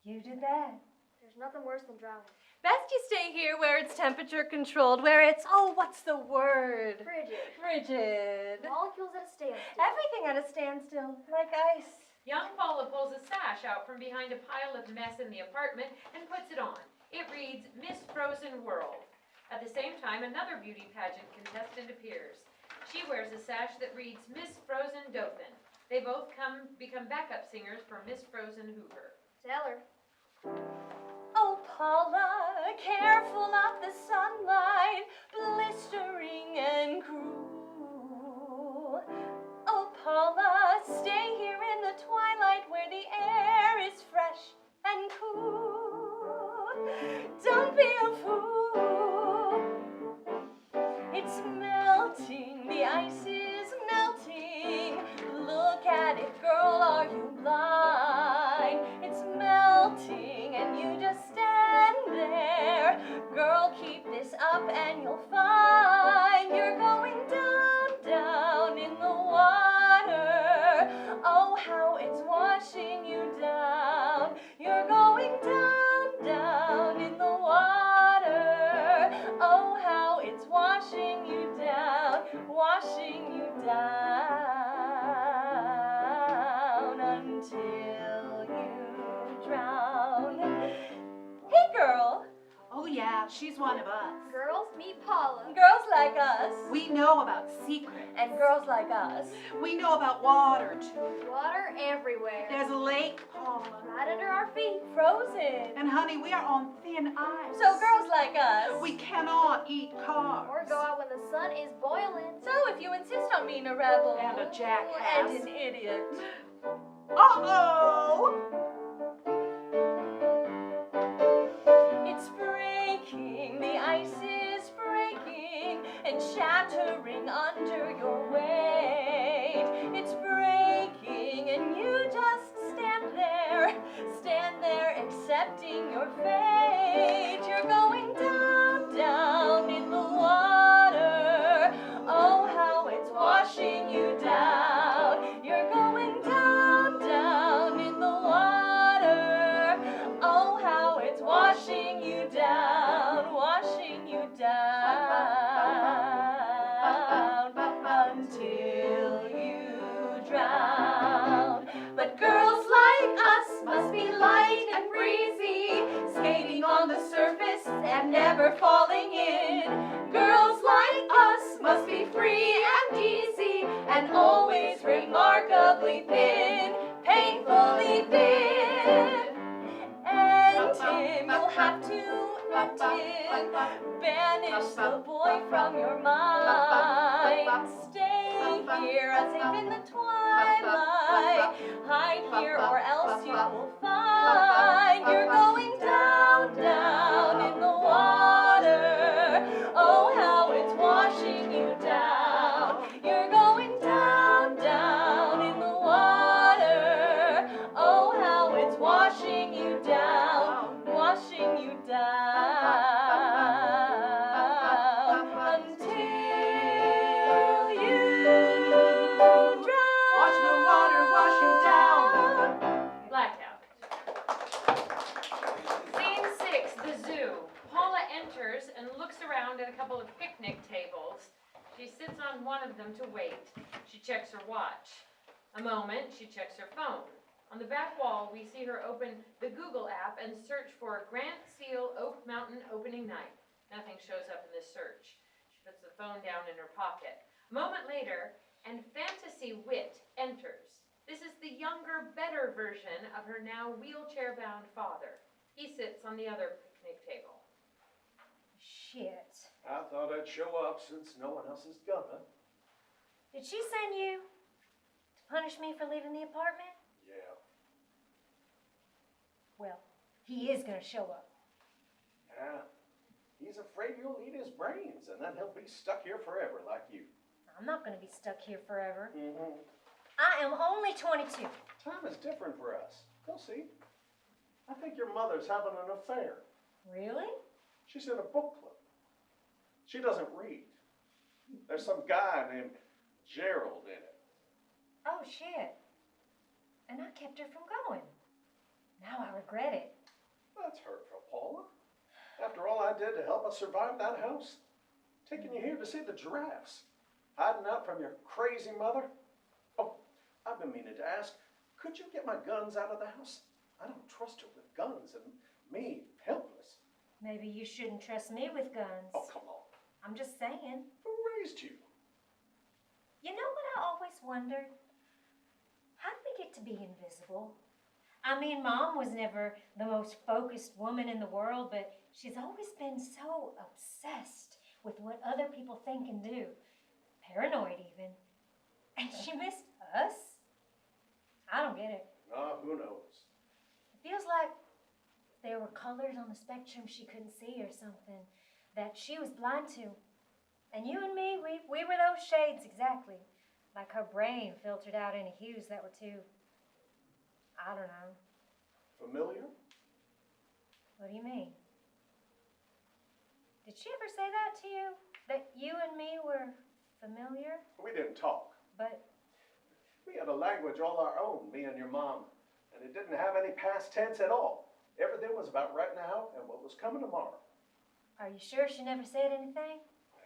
You did that. There's nothing worse than drowning. Best you stay here where it's temperature controlled, where it's, oh, what's the word? Frigid. Frigid. Molecules at a standstill. Everything at a standstill, like ice. Young Paula pulls a sash out from behind a pile of mess in the apartment and puts it on. It reads, Miss Frozen World. At the same time, another beauty pageant contestant appears. She wears a sash that reads, Miss Frozen Dauphin. They both become backup singers for Miss Frozen Hoover. Tell her. Oh, Paula, careful of the sunlight, blistering and cruel. Oh, Paula, stay here in the twilight where the air is fresh and cool. Don't be a fool. It's melting, the ice is melting. Look at it, girl, are you blind? It's melting and you just stand there. Girl, keep this up and you'll find you're going down, down in the water. Oh, how it's washing you down. You're going down, down in the water. Oh, how it's washing you down, washing you down until you drown. Hey, girl. Oh yeah, she's one of us. Girls, meet Paula. Girls like us. We know about secrets. And girls like us. We know about water too. Water everywhere. There's a lake, Paula. Right under our feet. Frozen. And honey, we are on thin ice. So girls like us. We cannot eat carbs. Or go out when the sun is boiling. So if you insist on being a rebel. And a jackass. And an idiot. Uh-oh! It's breaking, the ice is breaking and shattering under your weight. It's breaking and you just stand there accepting your fate. You're going down, down in the water. Oh, how it's washing you down. You're going down, down in the water. Oh, how it's washing you down, washing you down until you drown. But girls like us must be light and breezy, skating on the surface and never falling in. Girls like us must be free and easy and always remarkably thin, painfully thin. And Tim, you'll have to, Tim, banish the boy from your mind. Stay here, safe in the twilight. Hide here, or else you will find you're going down, down in the water. Oh, how it's washing you down. You're going down, down in the water. Oh, how it's washing you down, washing you down until you drown. Watch the water wash you down. Blackout. Scene 6, the zoo. Paula enters and looks around at a couple of picnic tables. She sits on one of them to wait. She checks her watch. A moment, she checks her phone. On the back wall, we see her open the Google app and search for Grant Seal Oak Mountain opening night. Nothing shows up in this search. She puts the phone down in her pocket. A moment later, and Fantasy Wit enters. This is the younger, better version of her now wheelchair-bound father. He sits on the other picnic table. Shit. I thought I'd show up since no one else is gonna. Did she send you to punish me for leaving the apartment? Yeah. Well, he is gonna show up. Yeah. He's afraid you'll eat his brains, and then he'll be stuck here forever like you. I'm not gonna be stuck here forever. Mm-hmm. I am only 22. Time is different for us. You'll see. I think your mother's having an affair. Really? She's in a book club. She doesn't read. There's some guy named Gerald in it. Oh, shit. And I kept her from going. Now I regret it. That's hurtful, Paula. After all I did to help us survive that house, taking you here to see the giraffes, hiding out from your crazy mother. Oh, I've been meaning to ask, could you get my guns out of the house? I don't trust her with guns and me helpless. Maybe you shouldn't trust me with guns. Oh, come on. I'm just saying. Who raised you? You know what I always wondered? How did we get to be invisible? I mean, Mom was never the most focused woman in the world, but she's always been so obsessed with what other people think and do. Paranoid, even. And she missed us? I don't get it. Ah, who knows? It feels like there were colors on the spectrum she couldn't see or something that she was blind to. And you and me, we were those shades exactly. Like her brain filtered out any hues that were too, I don't know. Familiar? What do you mean? Did she ever say that to you? That you and me were familiar? We didn't talk. But We had a language all our own, me and your mom. And it didn't have any past tense at all. Everything was about right now and what was coming tomorrow. are you sure she never said anything?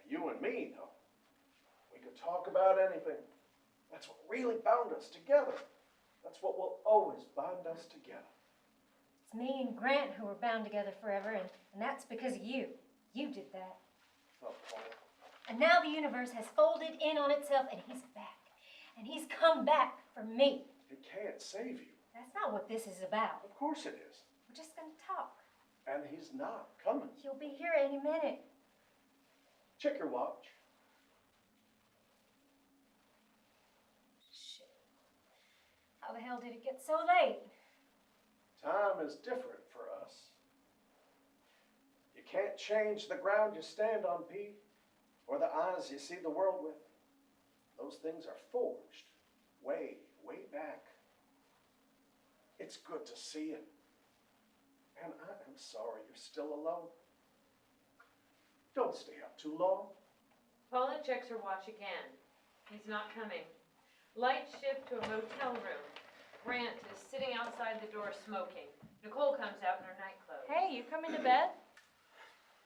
You and me, though. We could talk about anything. That's what really bound us together. That's what will always bind us together. It's me and Grant who were bound together forever, and that's because of you. You did that. Oh, Paul. And now the universe has folded in on itself, and he's back. And he's come back for me. It can't save you. That's not what this is about. Of course it is. We're just going to talk. And he's not coming. He'll be here any minute. Check your watch. Shit. How the hell did it get so late? Time is different for us. You can't change the ground you stand on, P, or the eyes you see the world with. Those things are forged way, way back. It's good to see it. And I am sorry you're still alone. Don't stay up too long. Paula checks her watch again. He's not coming. Lights shift to a motel room. Grant is sitting outside the door smoking. Nicole comes out in her nightclothes. Hey, you coming to bed?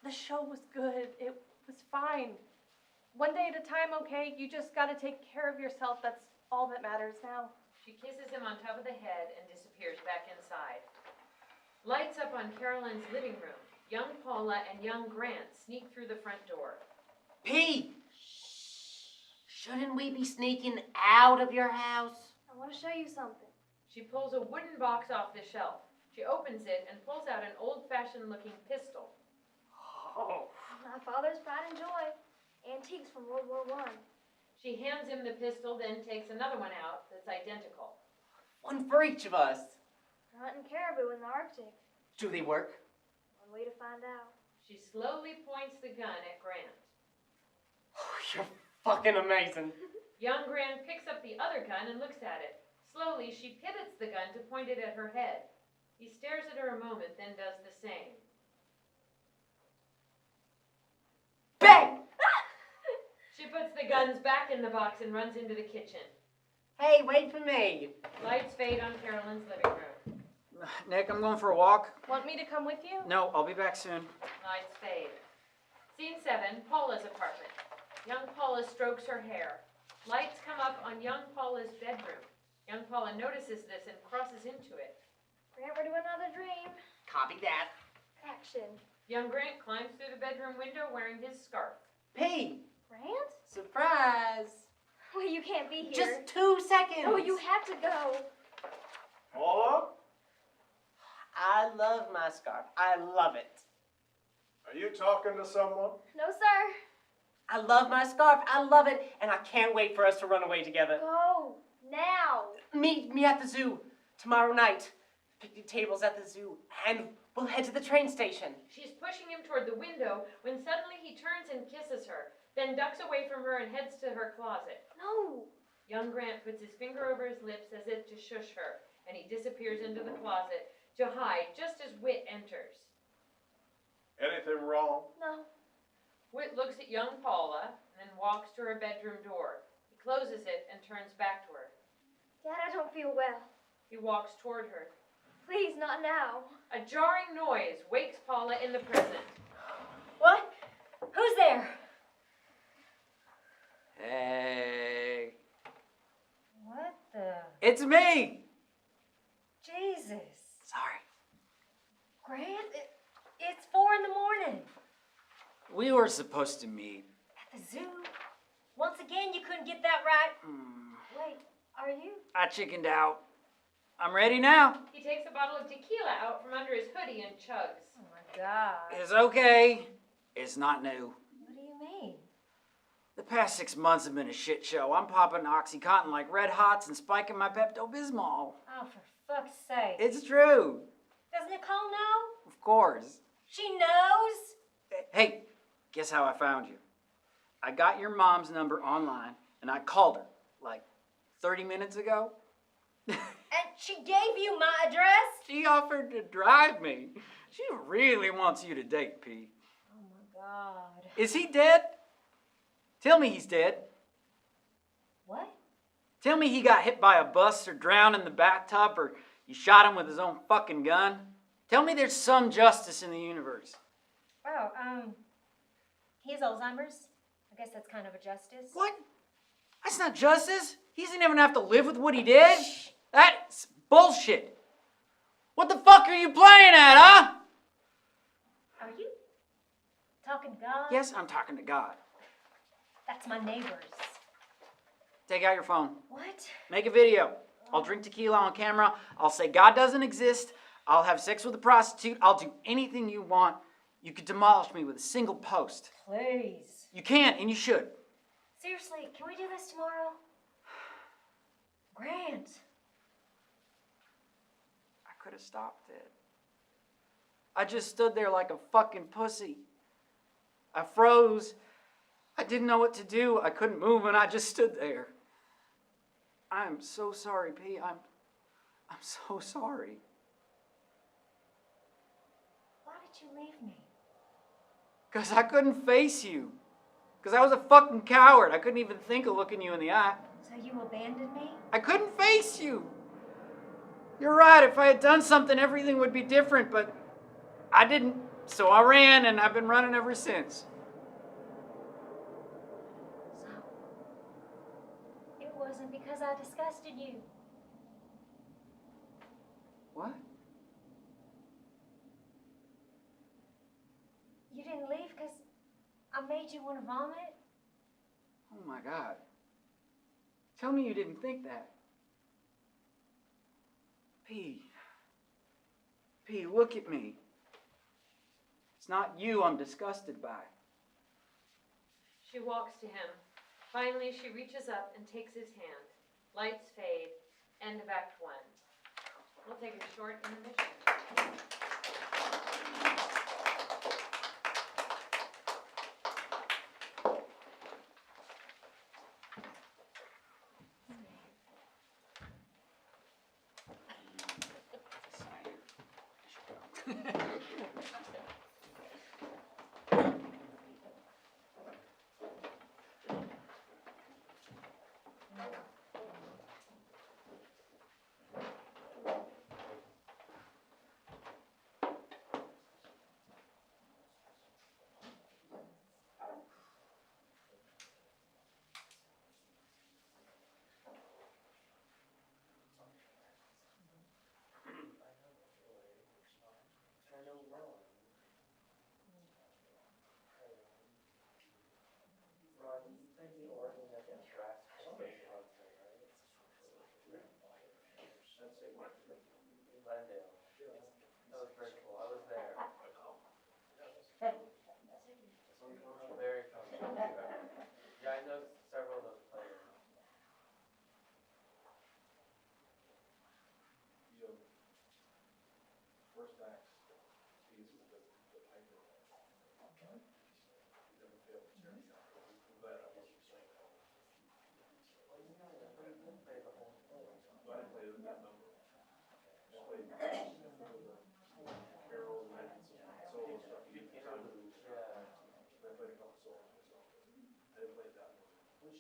The show was good. It was fine. One day at a time, okay? You just gotta take care of yourself. That's all that matters now. She kisses him on top of the head and disappears back inside. Lights up on Carolyn's living room. Young Paula and young Grant sneak through the front door. P! Shouldn't we be sneaking out of your house? I want to show you something. She pulls a wooden box off the shelf. She opens it and pulls out an old-fashioned looking pistol. Oh. My father's pride and joy. Antiques from World War I. She hands him the pistol, then takes another one out that's identical. One for each of us. We're hunting caribou in the Arctic. Do they work? One way to find out. She slowly points the gun at Grant. Oh, you're fucking amazing. Young Grant picks up the other gun and looks at it. Slowly, she pivots the gun to point it at her head. He stares at her a moment, then does the same. Bang! She puts the guns back in the box and runs into the kitchen. Hey, wait for me. Lights fade on Carolyn's living room. Nick, I'm going for a walk. Want me to come with you? No, I'll be back soon. Lights fade. Scene 7, Paula's apartment. Young Paula strokes her hair. Lights come up on young Paula's bedroom. Young Paula notices this and crosses into it. Grant, we're doing another dream. Copy that. Action. Young Grant climbs through the bedroom window wearing his scarf. P! Grant? Surprise! Well, you can't be here. Just 2 seconds. Oh, you have to go. Paula? I love my scarf. I love it. Are you talking to someone? No, sir. I love my scarf. I love it. And I can't wait for us to run away together. Go. Now. Meet me at the zoo tomorrow night. Picnic tables at the zoo. And we'll head to the train station. She's pushing him toward the window when suddenly he turns and kisses her, then ducks away from her and heads to her closet. No. Young Grant puts his finger over his lips as if to shush her, and he disappears into the closet to hide just as Whit enters. Anything wrong? No. Whit looks at young Paula and then walks to her bedroom door. He closes it and turns back to her. Dad, I don't feel well. He walks toward her. Please, not now. A jarring noise wakes Paula in the present. What? Who's there? Hey. What the? It's me! Jesus. Sorry. Grant, it's 4 in the morning. We were supposed to meet. At the zoo. Once again, you couldn't get that right. Wait, are you? I chickened out. I'm ready now. He takes a bottle of tequila out from under his hoodie and chugs. Oh my God. It's okay. It's not new. What do you mean? The past 6 months have been a shit show. I'm popping OxyContin like Red Hots and spiking my Pepto-Bismol. Oh, for fuck's sake. It's true. Does Nicole know? Of course. She knows? Hey, guess how I found you? I got your mom's number online, and I called her, like, 30 minutes ago. And she gave you my address? She offered to drive me. She really wants you to date, P. Oh my God. Is he dead? Tell me he's dead. What? Tell me he got hit by a bus or drowned in the bathtub or you shot him with his own fucking gun. Tell me there's some justice in the universe. Oh, he has Alzheimer's. I guess that's kind of a justice. What? That's not justice. He doesn't even have to live with what he did. That's bullshit. What the fuck are you playing at, huh? Are you talking to God? Yes, I'm talking to God. That's my neighbors. Take out your phone. What? Make a video. I'll drink tequila on camera. I'll say God doesn't exist. I'll have sex with a prostitute. I'll do anything you want. You could demolish me with a single post. Please. You can, and you should. Seriously, can we do this tomorrow? Grant. I could have stopped it. I just stood there like a fucking pussy. I froze. I didn't know what to do. I couldn't move, and I just stood there. I'm so sorry, P. I'm so sorry. Why did you leave me? Because I couldn't face you. Because I was a fucking coward. I couldn't even think of looking you in the eye. So you abandoned me? I couldn't face you. You're right. If I had done something, everything would be different, but I didn't. So I ran, and I've been running ever since. So it wasn't because I disgusted you. What? You didn't leave because I made you want to vomit? Oh my God. Tell me you didn't think that. P, look at me. It's not you I'm disgusted by. She walks to him. Finally, she reaches up and takes his hand. Lights fade. End of Act 1. We'll take a short intermission.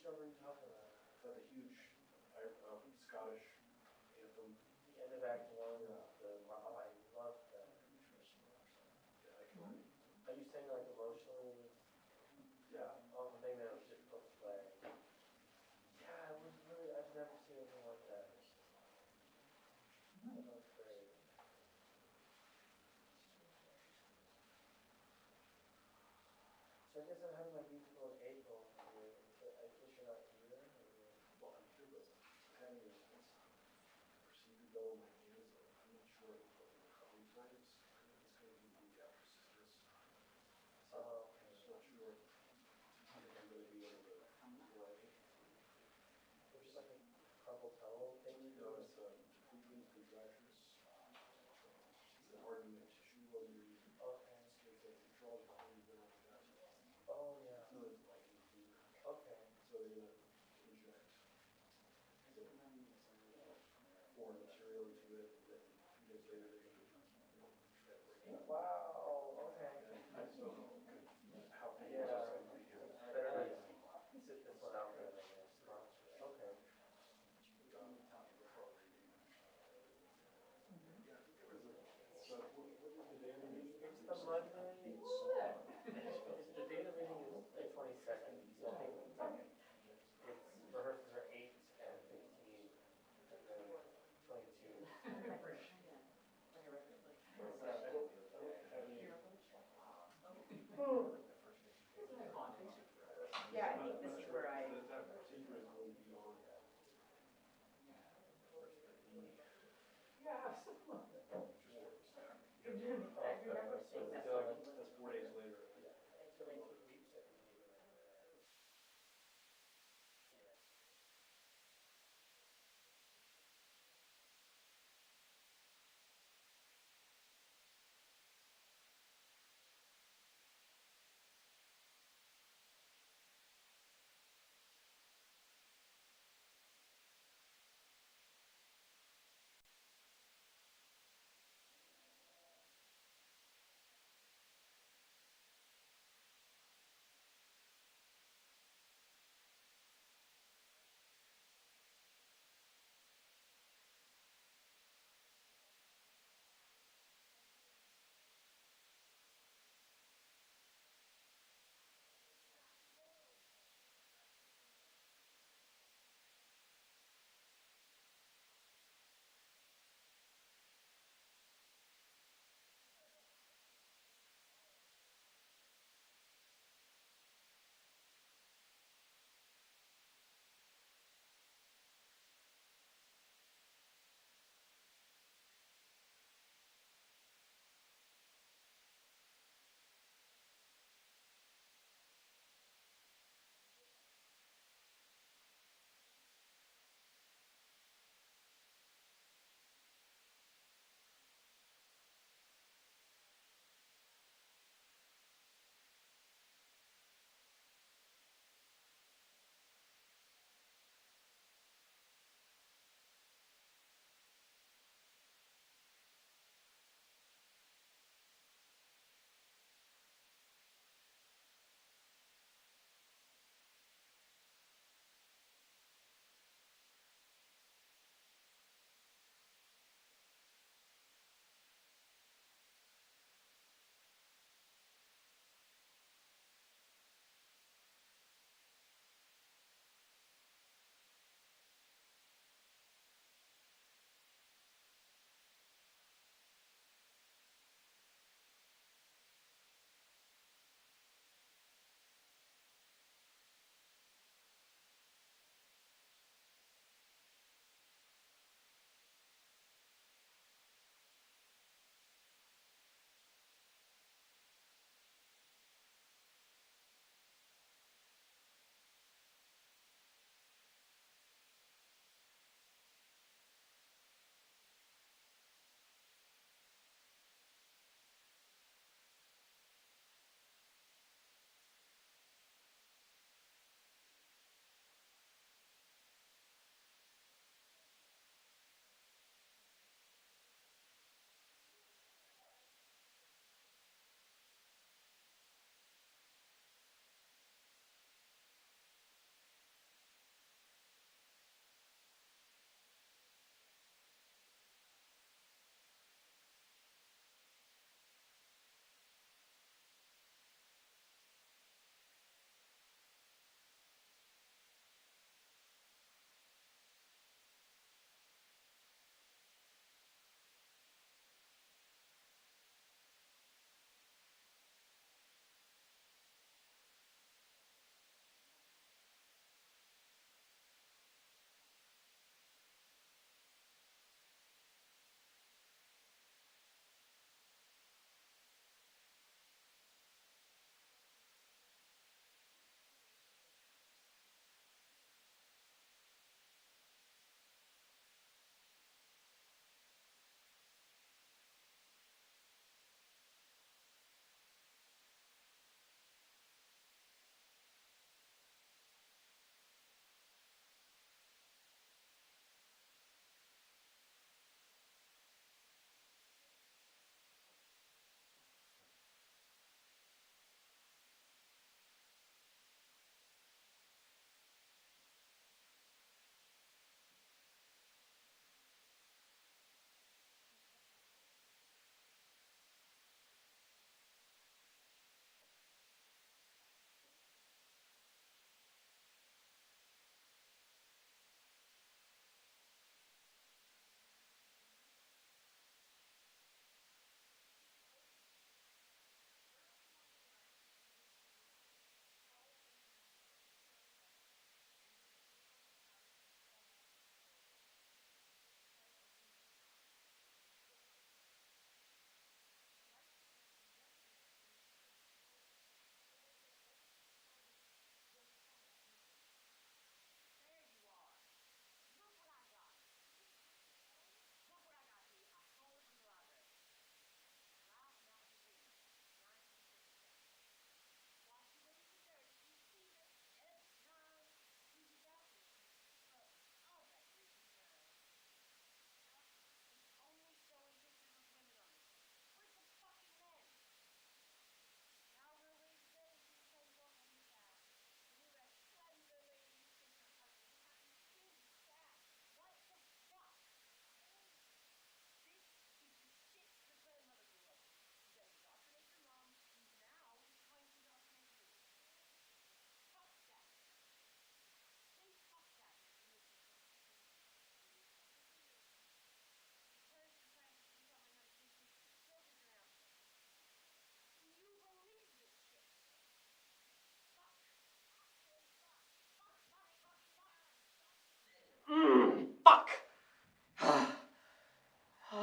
Which number are you talking about? The huge Scottish anthem. The end of Act 1. Oh, I love that. Are you saying like emotionally? Yeah. Oh, maybe that was difficult to play. Yeah, it was really. I've never seen anything like that. That was great. So I guess I'm having my musical in April. I guess you're not here. Well, I'm sure, but having this perceived though in my ears, I'm not sure what the recovery times. I think it's going to be week after sisters. So I'm just not sure if I'm going to be able to play. It's just like a carpal tunnel thing. No, it's between the drivers. It's an argument. She wasn't using. Okay. It's a control point, but like that. Oh, yeah. It's another like Okay. so they're going to inject foreign material into it, and then 2 days later they're going to Wow. Okay. I just don't know how painful Yeah. it's going to be. Better sit this one out there, I guess. Okay. So what is the day of the meeting? It's the Monday. The date of the meeting is the 22nd. So it's rehearsals are 8 and 15, and then 22. Yeah, I think this is where I. That's 4 days later.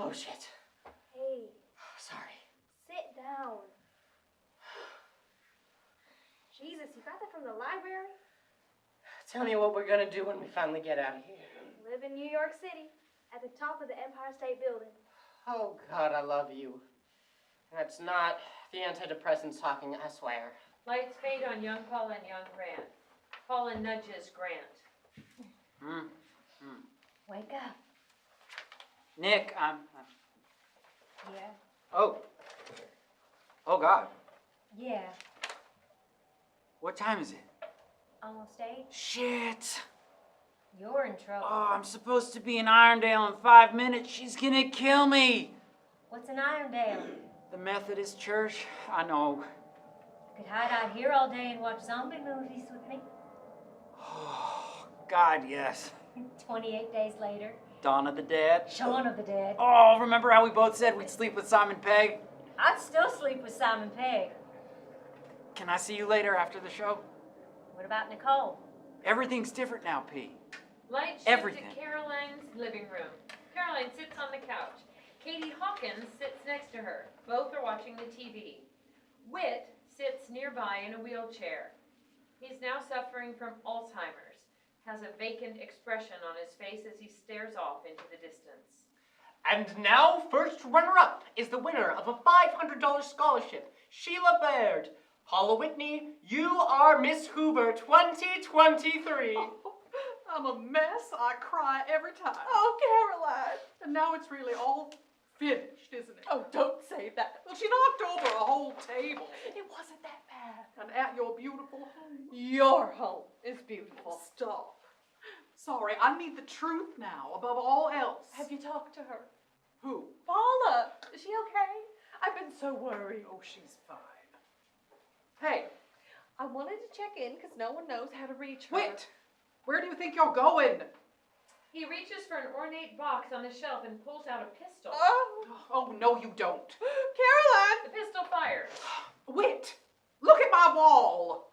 Oh, shit. Hey, Sorry. sit down. Jesus, you got that from the library? Tell me what we're gonna do when we finally get out of here. Live in New York City, at the top of the Empire State Building. Oh, God, I love you. That's not the antidepressants talking, I swear. Lights fade on young Paula and young Grant. Paula nudges Grant. Wake up. Nick, Yeah. Oh. Oh, God. Yeah. What time is it? Almost 8. Shit. You're in trouble. Oh, I'm supposed to be in Irondale in 5 minutes. She's gonna kill me. What's in Irondale? The Methodist Church. I know. You could hide out here all day and watch zombie movies with me. Oh, God, yes. 28 days later. Dawn of the Dead. Shaun of the Dead. Oh, remember how we both said we'd sleep with Simon Pegg? I'd still sleep with Simon Pegg. Can I see you later after the show? What about Nicole? Everything's different now, P. Lights shift Everything. to Caroline's living room. Caroline sits on the couch. Katie Hawkins sits next to her. Both are watching the TV. Whit sits nearby in a wheelchair. He's now suffering from Alzheimer's, has a vacant expression on his face as he stares off into the distance. And now, first runner-up is the winner of a $500 scholarship, Sheila Baird. Paula Whitney, you are Miss Hoover 2023. I'm a mess. I cry every time. Oh, Caroline. And now it's really all finished, isn't it? Oh, don't say that. Well, she knocked over a whole table. It wasn't that bad. And at your beautiful home. Your home is beautiful. Stop. Sorry, I need the truth now, above all else. Have you talked to her? Who? Paula, is she okay? I've been so worried. Oh, she's fine. Hey, I wanted to check in because no one knows how to reach her. wait! Where do you think you're going? He reaches for an ornate box on the shelf and pulls out a pistol. Oh, Oh, no, you don't. Caroline! The pistol fires. Wait! Look at my wall!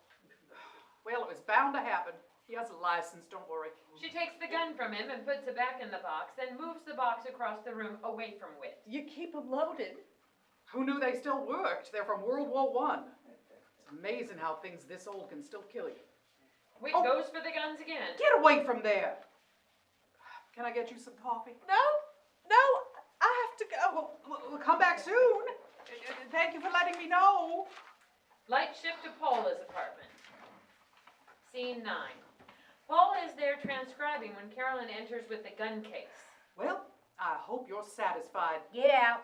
Well, it was bound to happen. He has a license, don't worry. She takes the gun from him and puts it back in the box, then moves the box across the room away from Whit. You keep them loaded. Who knew they still worked? They're from World War I. It's amazing how things this old can still kill you. Whit Oh. goes for the guns again. Get away from there! Can I get you some coffee? No, I have to go. We'll come back soon. Thank you for letting me know. Lights shift to Paula's apartment. Scene 9. Paula is there transcribing when Carolyn enters with the gun case. Well, I hope you're satisfied. Get out.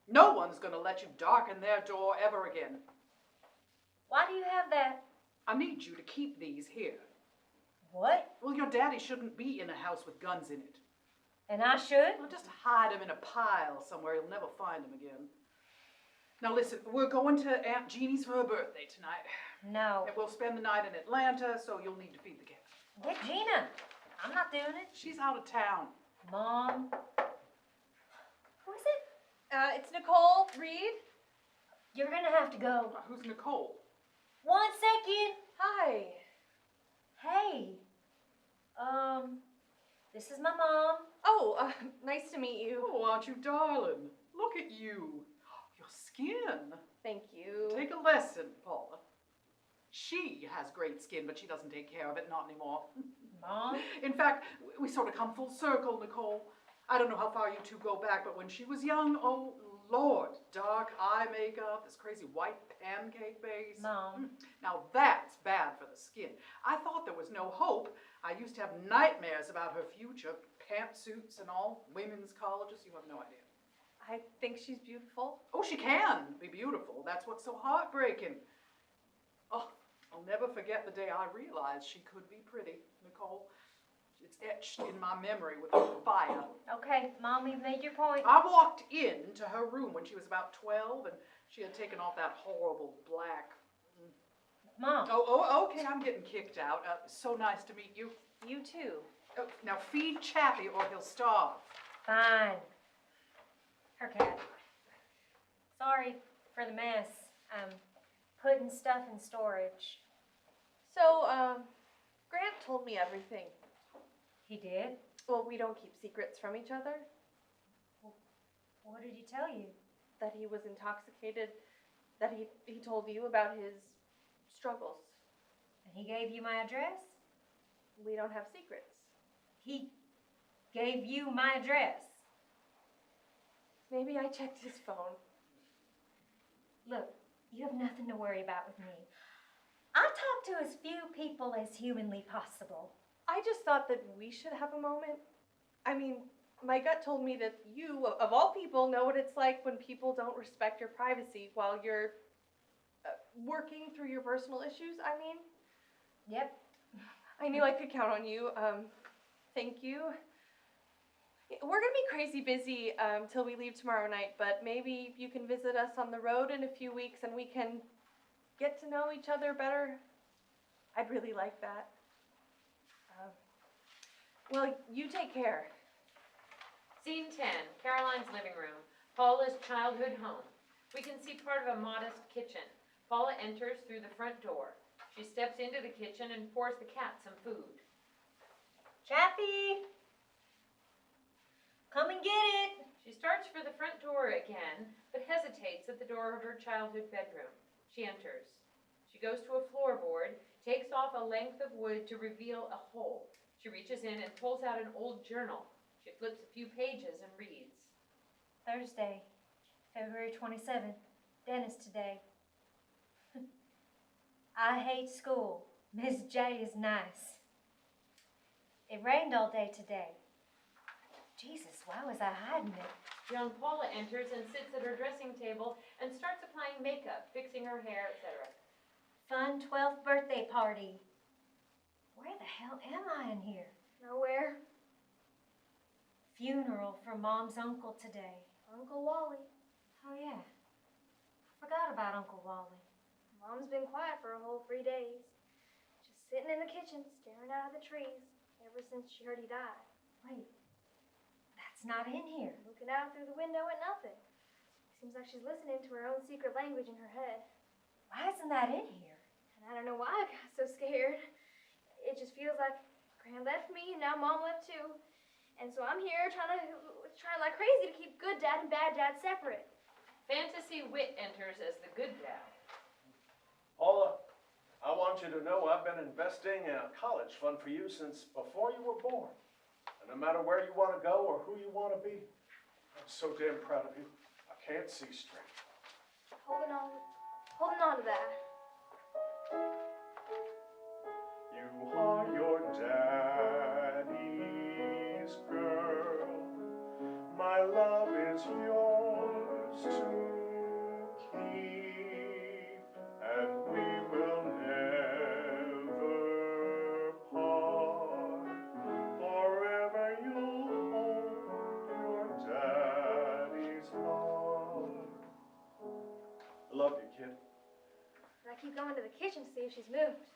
No one's gonna let you darken their door ever again. Why do you have that? I need you to keep these here. What? Well, your daddy shouldn't be in a house with guns in it. And I should? Well, just hide them in a pile somewhere. You'll never find them again. Now listen, we're going to Aunt Jeannie's for her birthday tonight. No. And we'll spend the night in Atlanta, so you'll need to feed the cat. Get Gina. I'm not doing it. She's out of town. Mom. Who is it? It's Nicole Reed. You're gonna have to go. Who's Nicole? 1 second. Hi. Hey. This is my mom. Oh, nice to meet you. Oh, aren't you darling? Look at you. Your skin. Thank you. Take a lesson, Paula. She has great skin, but she doesn't take care of it, not anymore. Mom? In fact, we sort of come full circle, Nicole. I don't know how far you two go back, but when she was young, oh Lord, dark eye makeup, this crazy white pancake base. Mom. Now that's bad for the skin. I thought there was no hope. I used to have nightmares about her future, pantsuits and all, women's colleges, you have no idea. I think she's beautiful. Oh, she can be beautiful. That's what's so heartbreaking. Oh, I'll never forget the day I realized she could be pretty, Nicole. It's etched in my memory with fire. Okay, Mom, you've made your point. I walked into her room when she was about 12, and she had taken off that horrible black. Mom. Oh, okay, I'm getting kicked out. So nice to meet you. You too. Oh, now feed Chappie or he'll starve. Fine. Her cat. Sorry for the mess. I'm putting stuff in storage. So, Grant told me everything. He did? Well, we don't keep secrets from each other. What did he tell you? That he was intoxicated, that he told you about his struggles. And he gave you my address? We don't have secrets. He gave you my address. Maybe I checked his phone. Look, you have nothing to worry about with me. I talk to as few people as humanly possible. I just thought that we should have a moment. I mean, my gut told me that you, of all people, know what it's like when people don't respect your privacy while you're working through your personal issues, I mean. Yep. I knew I could count on you. Thank you. We're gonna be crazy busy till we leave tomorrow night, but maybe you can visit us on the road in a few weeks and we can get to know each other better. I'd really like that. Well, you take care. Scene 10, Caroline's living room, Paula's childhood home. We can see part of a modest kitchen. Paula enters through the front door. She steps into the kitchen and pours the cat some food. Chappie! Come and get it! She starts for the front door again, but hesitates at the door of her childhood bedroom. She enters. She goes to a floorboard, takes off a length of wood to reveal a hole. She reaches in and pulls out an old journal. She flips a few pages and reads. Thursday, February 27th. Dentist today. I hate school. Miss J is nice. It rained all day today. Jesus, why was I hiding it? Young Paula enters and sits at her dressing table and starts applying makeup, fixing her hair, etc. Fun 12th birthday party. Where the hell am I in here? Nowhere. Funeral for Mom's uncle today. Uncle Wally. Oh yeah, forgot about Uncle Wally. Mom's been quiet for a whole 3 days. Just sitting in the kitchen, staring out at the trees, ever since she heard he died. Wait, that's not in here. Looking out through the window at nothing. Seems like she's listening to her own secret language in her head. Why isn't that in here? And I don't know why I got so scared. It just feels like Gran left me and now Mom left too. And so I'm here trying like crazy to keep good dad and bad dad separate. Fantasy Wit enters as the good dad. Paula, I want you to know I've been investing in a college fund for you since before you were born. And no matter where you want to go or who you want to be, I'm so damn proud of you. I can't see straight. Holding on to that. You are your daddy's girl. My love is yours to keep, and we will never part. Forever you'll hold your daddy's heart. I love you, kid. And I keep going to the kitchen to see if she's moved.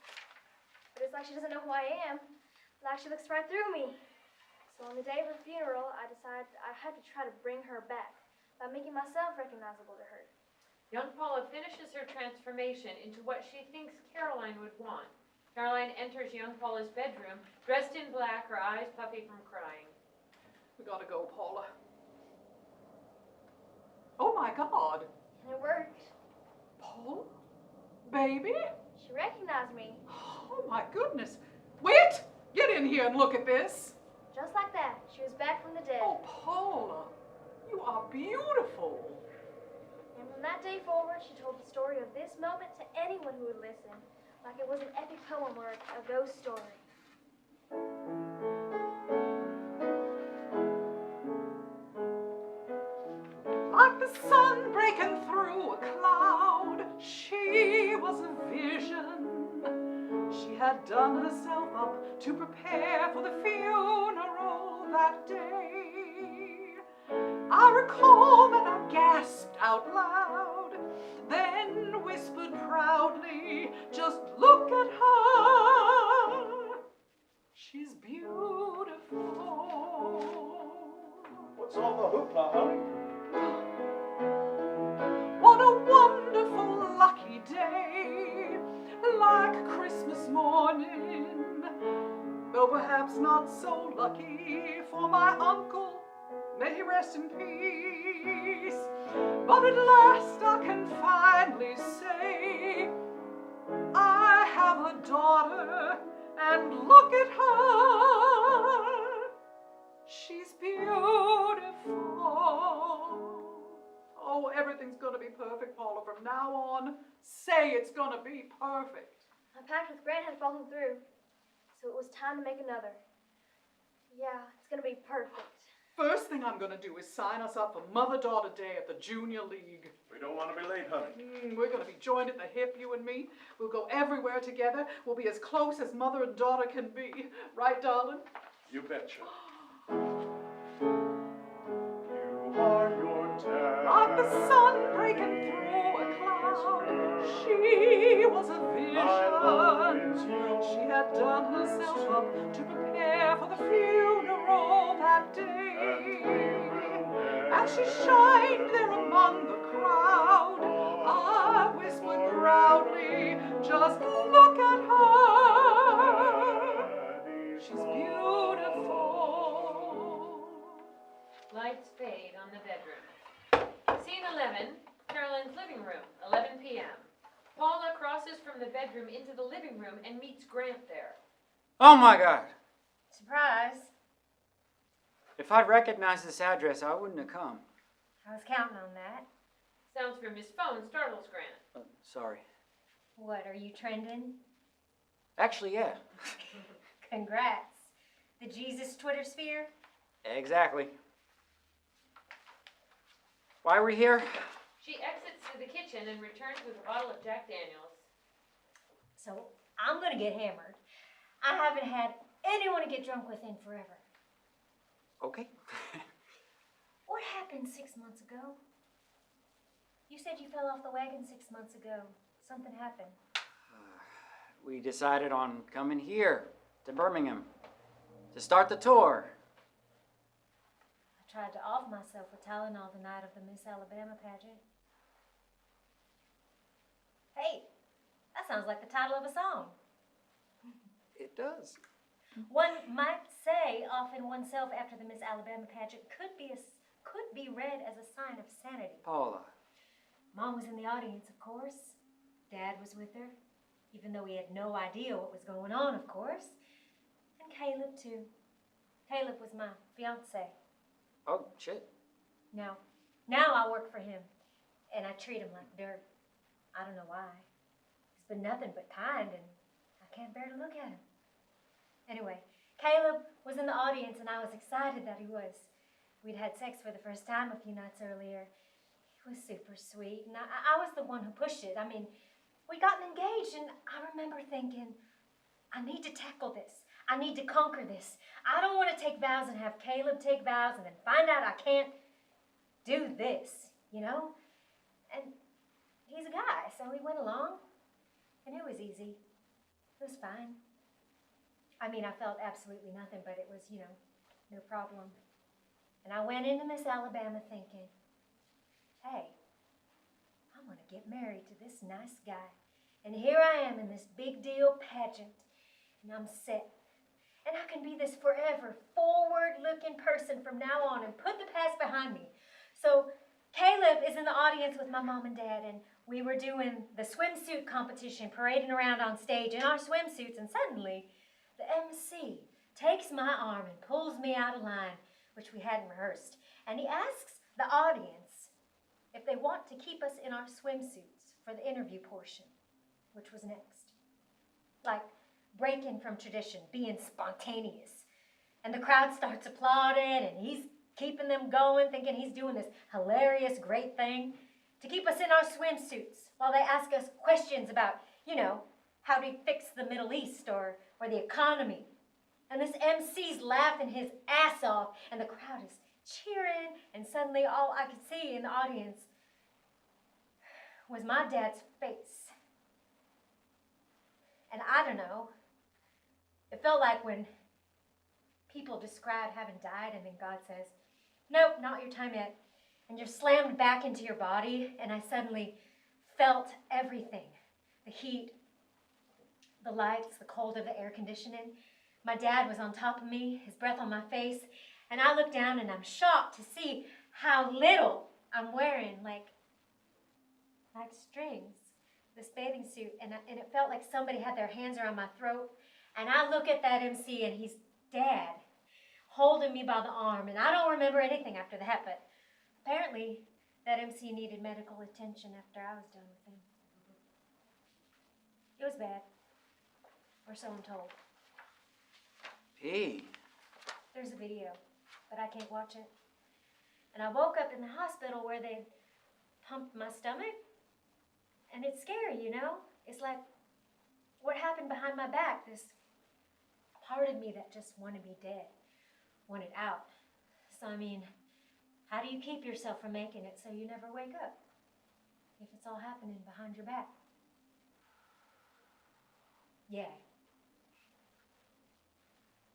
But it's like she doesn't know who I am. Like she looks right through me. So on the day of her funeral, I decided I had to try to bring her back by making myself recognizable to her. Young Paula finishes her transformation into what she thinks Caroline would want. Caroline enters young Paula's bedroom, dressed in black, her eyes puffy from crying. We gotta go, Paula. Oh my God. And it worked. Paula? Baby? She recognized me. Oh my goodness. Wait! Get in here and look at this. Just like that, she was back from the dead. Oh, Paula, you are beautiful. And from that day forward, she told the story of this moment to anyone who would listen, like it was an epic poem or a ghost story. Like the sun breaking through a cloud, she was a vision. She had done herself up to prepare for the funeral that day. I recall that I gasped out loud, then whispered proudly, just look at her. She's beautiful. What's all the hoopla, honey? What a wonderful, lucky day, like Christmas morning, though perhaps not so lucky for my uncle, may he rest in peace. But at last I can finally say, I have a daughter, and look at her. She's beautiful. Oh, everything's gonna be perfect, Paula. From now on, say it's gonna be perfect. My pact with Grant had fallen through, so it was time to make another. Yeah, it's gonna be perfect. First thing I'm gonna do is sign us up for Mother-Daughter Day at the Junior League. We don't want to be late, honey. We're gonna be joined at the hip, you and me. We'll go everywhere together. We'll be as close as mother and daughter can be. Right, darling? You betcha. You are your dad. Like the sun breaking through a cloud, she was a vision. She had done herself up to prepare for the funeral that day. As she shined there among the crowd, I whispered proudly, just look at her. She's beautiful. Lights fade on the bedroom. Scene 11, Carolyn's living room, 11 p.m. Paula crosses from the bedroom into the living room and meets Grant there. Oh my God. Surprise. If I'd recognized this address, I wouldn't have come. I was counting on that. Sounds from his phone startles Grant. Sorry. What, are you trending? Actually, yeah. Congrats. The Jesus Twitter sphere? Exactly. Why are we here? She exits to the kitchen and returns with a bottle of Jack Daniels. So I'm gonna get hammered. I haven't had anyone to get drunk with in forever. Okay. What happened 6 months ago? You said you fell off the wagon 6 months ago. Something happened. We decided on coming here to Birmingham to start the tour. I tried to off myself with Tylenol the night of the Miss Alabama pageant. Hey, that sounds like the title of a song. It does. One might say offing oneself after the Miss Alabama pageant could be read as a sign of sanity. Paula. Mom was in the audience, of course. Dad was with her, even though he had no idea what was going on, of course. And Caleb, too. Caleb was my fiancé. Oh, shit. Now I work for him, and I treat him like dirt. I don't know why. He's been nothing but kind, and I can't bear to look at him. Anyway, Caleb was in the audience, and I was excited that he was. We'd had sex for the first time a few nights earlier. He was super sweet, and I was the one who pushed it. I mean, we got engaged, and I remember thinking, I need to tackle this. I need to conquer this. I don't want to take vows and have Caleb take vows and then find out I can't do this, you know? And he's a guy, so we went along, and it was easy. It was fine. I mean, I felt absolutely nothing, but it was, you know, no problem. And I went into Miss Alabama thinking, hey, I'm going to get married to this nice guy. And here I am in this big deal pageant, and I'm set. And I can be this forever forward-looking person from now on and put the past behind me. So Caleb is in the audience with my mom and dad, and we were doing the swimsuit competition, parading around on stage in our swimsuits, and suddenly the MC takes my arm and pulls me out of line, which we hadn't rehearsed. And he asks the audience if they want to keep us in our swimsuits for the interview portion, which was next. Like breaking from tradition, being spontaneous. And the crowd starts applauding, and he's keeping them going, thinking he's doing this hilarious, great thing to keep us in our swimsuits while they ask us questions about, you know, how do we fix the Middle East or the economy. And this MC's laughing his ass off, and the crowd is cheering, and suddenly all I could see in the audience was my dad's face. And I don't know, it felt like when people describe having died and then God says, nope, not your time yet. And you're slammed back into your body, and I suddenly felt everything. The heat, the lights, the cold of the air conditioning. My dad was on top of me, his breath on my face, And I look down and I'm shocked to see how little I'm wearing, like strings, this bathing suit. And it felt like somebody had their hands around my throat. And I look at that MC and he's Dad, holding me by the arm. And I don't remember anything after that, but apparently that MC needed medical attention after I was done with him. It was bad, or so I'm told. P. There's a video, but I can't watch it. And I woke up in the hospital where they pumped my stomach. And it's scary, you know? It's like what happened behind my back, this part of me that just wanted me dead, wanted out. So, I mean, how do you keep yourself from making it so you never wake up? If it's all happening behind your back. Yeah.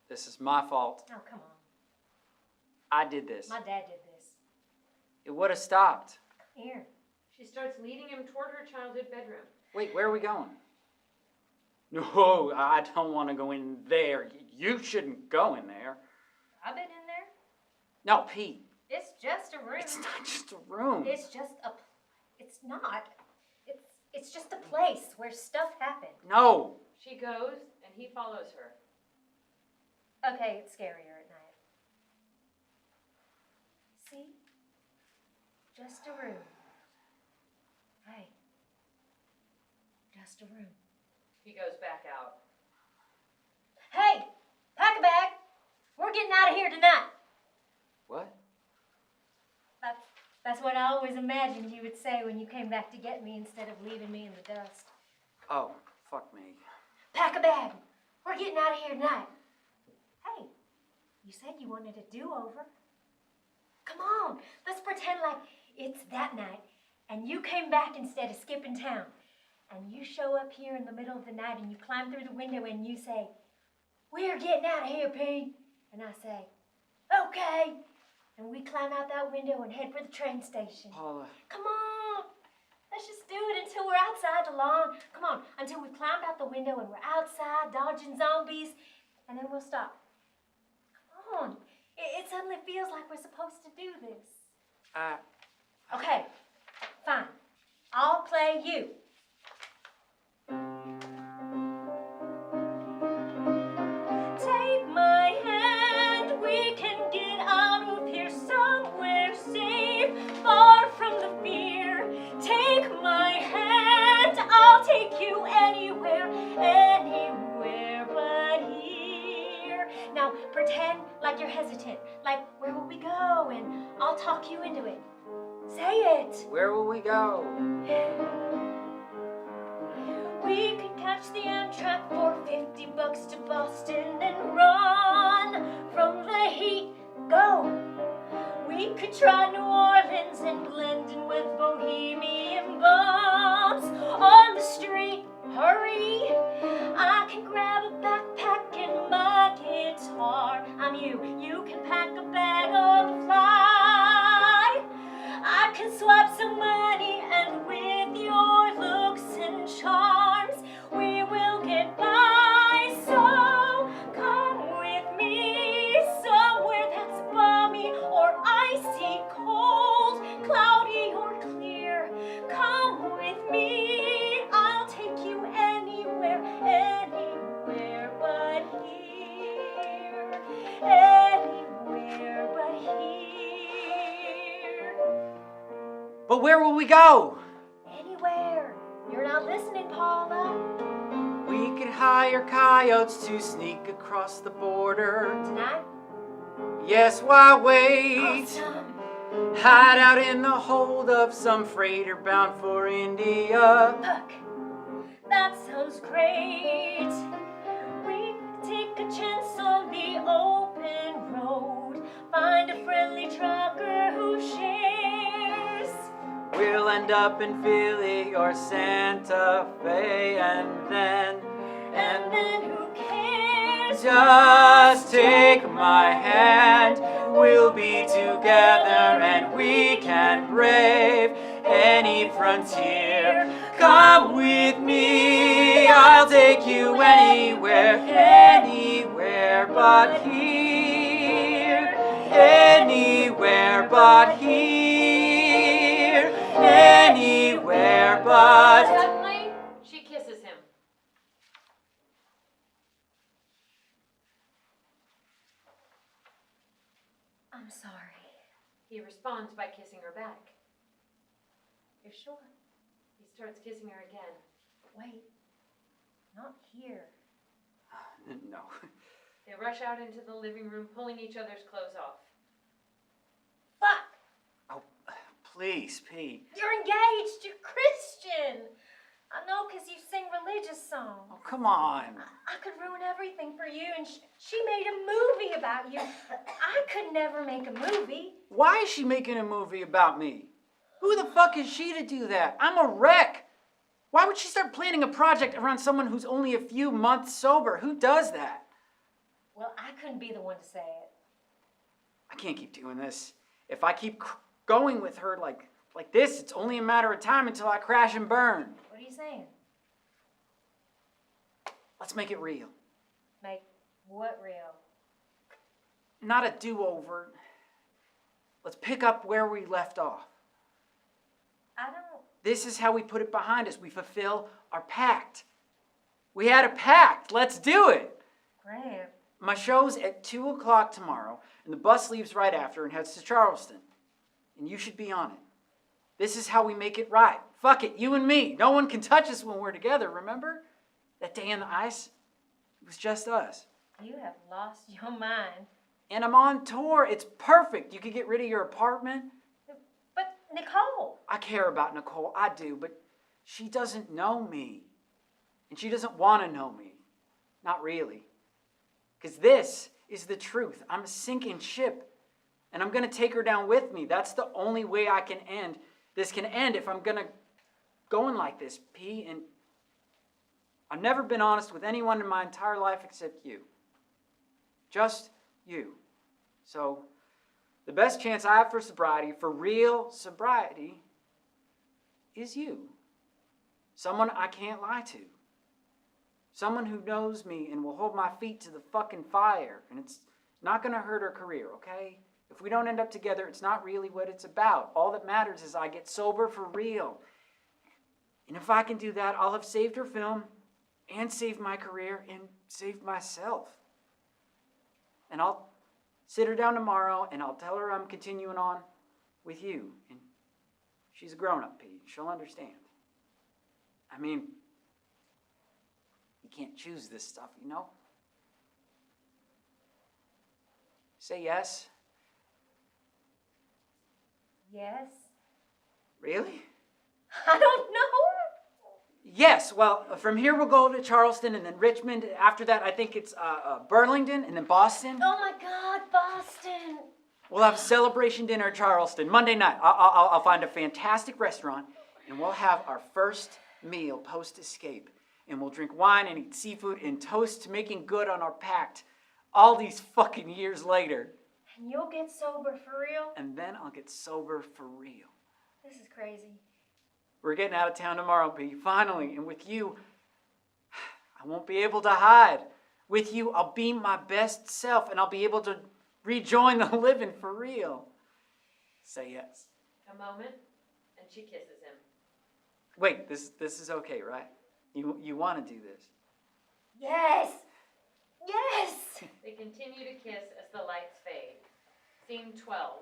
This is my fault. Oh, come on. I did this. My dad did this. It would have stopped. Here. She starts leading him toward her childhood bedroom. Wait, where are we going? No, I don't want to go in there. You shouldn't go in there. I've been in there. No, Pete. It's just a room. It's not just a room. It's just a... It's not. It's just a place where stuff happened. No. She goes, and he follows her. Okay, it's scarier at night. See? Just a room. Hey. Just a room. He goes back out. Hey! Pack a bag! We're getting out of here tonight! What? That's what I always imagined you would say when you came back to get me instead of leaving me in the dust. Oh, fuck me. Pack a bag! We're getting out of here tonight! Hey, you said you wanted a do-over. Come on, let's pretend like it's that night, and you came back instead of skipping town. And you show up here in the middle of the night, and you climb through the window, and you say, "We're getting out of here, Pete." And I say, "Okay." And we climb out that window and head for the train station. Paula. Come on. Let's just do it until we're outside the lawn. Come on, until we've climbed out the window and we're outside dodging zombies, and then we'll stop. Come on. It suddenly feels like we're supposed to do this. Okay, fine. I'll play you. Take my hand, we can get out of here somewhere safe, far from the fear. Take my hand, I'll take you anywhere, anywhere but here. Now pretend like you're hesitant, like where will we go, and I'll talk you into it. Say it. Where will we go? We could catch the Amtrak for $50 to Boston and run from the heat. Go. We could try New Orleans and blend in with bohemian bums on the street. Hurry. I can grab a backpack and my guitar. I'm you. You can pack a bag on the fly. I can swap some money, and with your looks and charms, we will get by. So come with me somewhere that's balmy or icy cold, cloudy or clear. Come with me, I'll take you anywhere, anywhere but here, anywhere but here. But where will we go? Anywhere. You're not listening, Paula. We could hire coyotes to sneak across the border. Tonight? Yes, why wait? Awesome. Hide out in the hold of some freighter bound for India. Look, that sounds great. We could take a chance on the open road. Find a friendly trucker who shares. We'll end up in Philly or Santa Fe, and then who cares? just take my hand. We'll be together and we can brave any frontier. Come with me, I'll take you anywhere, anywhere but here. Anywhere but here. Anywhere but. Suddenly, she kisses him. I'm sorry. He responds by kissing her back. You're sure? He starts kissing her again. Wait. Not here. No. They rush out into the living room, pulling each other's clothes off. Fuck! Oh, please, Pete. You're engaged. You're Christian. I know because you sing religious songs. Oh, come on. I could ruin everything for you, and she made a movie about you. I could never make a movie. Why is she making a movie about me? Who the fuck is she to do that? I'm a wreck. Why would she start planning a project around someone who's only a few months sober? Who does that? Well, I couldn't be the one to say it. I can't keep doing this. If I keep going with her like this, it's only a matter of time until I crash and burn. What are you saying? Let's make it real. Make what real? Not a do-over. Let's pick up where we left off. I don't... This is how we put it behind us. We fulfill our pact. We had a pact. Let's do it. Graham. My show's at 2 o'clock tomorrow, and the bus leaves right after and heads to Charleston. And you should be on it. This is how we make it right. Fuck it, you and me. No one can touch us when we're together, remember? That day on the ice? It was just us. You have lost your mind. And I'm on tour. It's perfect. You could get rid of your apartment. But Nicole. I care about Nicole. I do, but she doesn't know me. And she doesn't want to know me. Not really. Because this is the truth. I'm a sinking ship. And I'm going to take her down with me. That's the only way I can end. This can end if I'm going to go in like this, P. And I've never been honest with anyone in my entire life except you. Just you. So the best chance I have for sobriety, for real sobriety, is you. Someone I can't lie to. Someone who knows me and will hold my feet to the fucking fire. And it's not going to hurt her career, okay? If we don't end up together, it's not really what it's about. All that matters is I get sober for real. And if I can do that, I'll have saved her film and saved my career and saved myself. And I'll sit her down tomorrow and I'll tell her I'm continuing on with you. And she's a grown-up, Pete. She'll understand. I mean, you can't choose this stuff, you know? Say yes. Yes. Really? I don't know. Yes. Well, from here we'll go to Charleston and then Richmond. After that, I think it's Burlington and then Boston. Oh my God, Boston. We'll have a celebration dinner in Charleston Monday night. I'll find a fantastic restaurant and we'll have our first meal post-escape. And we'll drink wine and eat seafood and toast to making good on our pact all these fucking years later. And you'll get sober for real? And then I'll get sober for real. This is crazy. We're getting out of town tomorrow, P. Finally. And with you, I won't be able to hide. With you, I'll be my best self and I'll be able to rejoin the living for real. Say yes. A moment, and she kisses him. Wait, this is okay, right? You want to do this? Yes. Yes. They continue to kiss as the lights fade. Scene 12.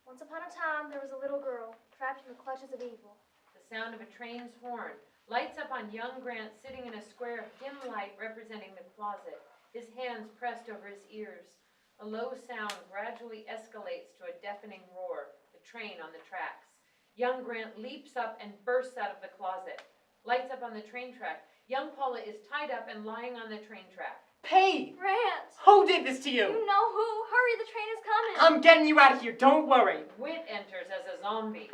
Once upon a time, there was a little girl trapped in the clutches of evil. The sound of a train's horn lights up on young Grant sitting in a square of dim light representing the closet, his hands pressed over his ears. A low sound gradually escalates to a deafening roar, the train on the tracks. Young Grant leaps up and bursts out of the closet. Lights up on the train track. Young Paula is tied up and lying on the train track. Hey! Grant! Who did this to you? You know who? Hurry, the train is coming! I'm getting you out of here, don't worry. Whit enters as a zombie.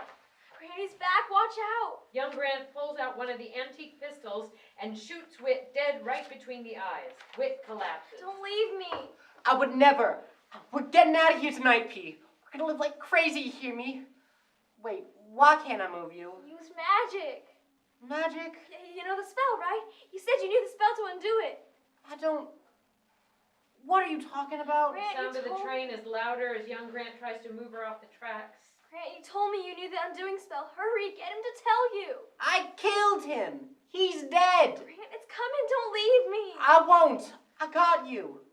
Granny's back, watch out! Young Grant pulls out one of the antique pistols and shoots Whit dead right between the eyes. Whit collapses. Don't leave me! I would never. We're getting out of here tonight, P. We're gonna live like crazy, you hear me? Wait, why can't I move you? Use magic! Magic? You know the spell, right? You said you knew the spell to undo it. I don't... What are you talking about? The Grant, sound you of the told train is louder as young Grant tries to move her off the tracks. Grant, you told me you knew the undoing spell. Hurry, get him to tell you. I killed him. He's dead. Grant, it's coming. Don't leave me. I won't. I got you.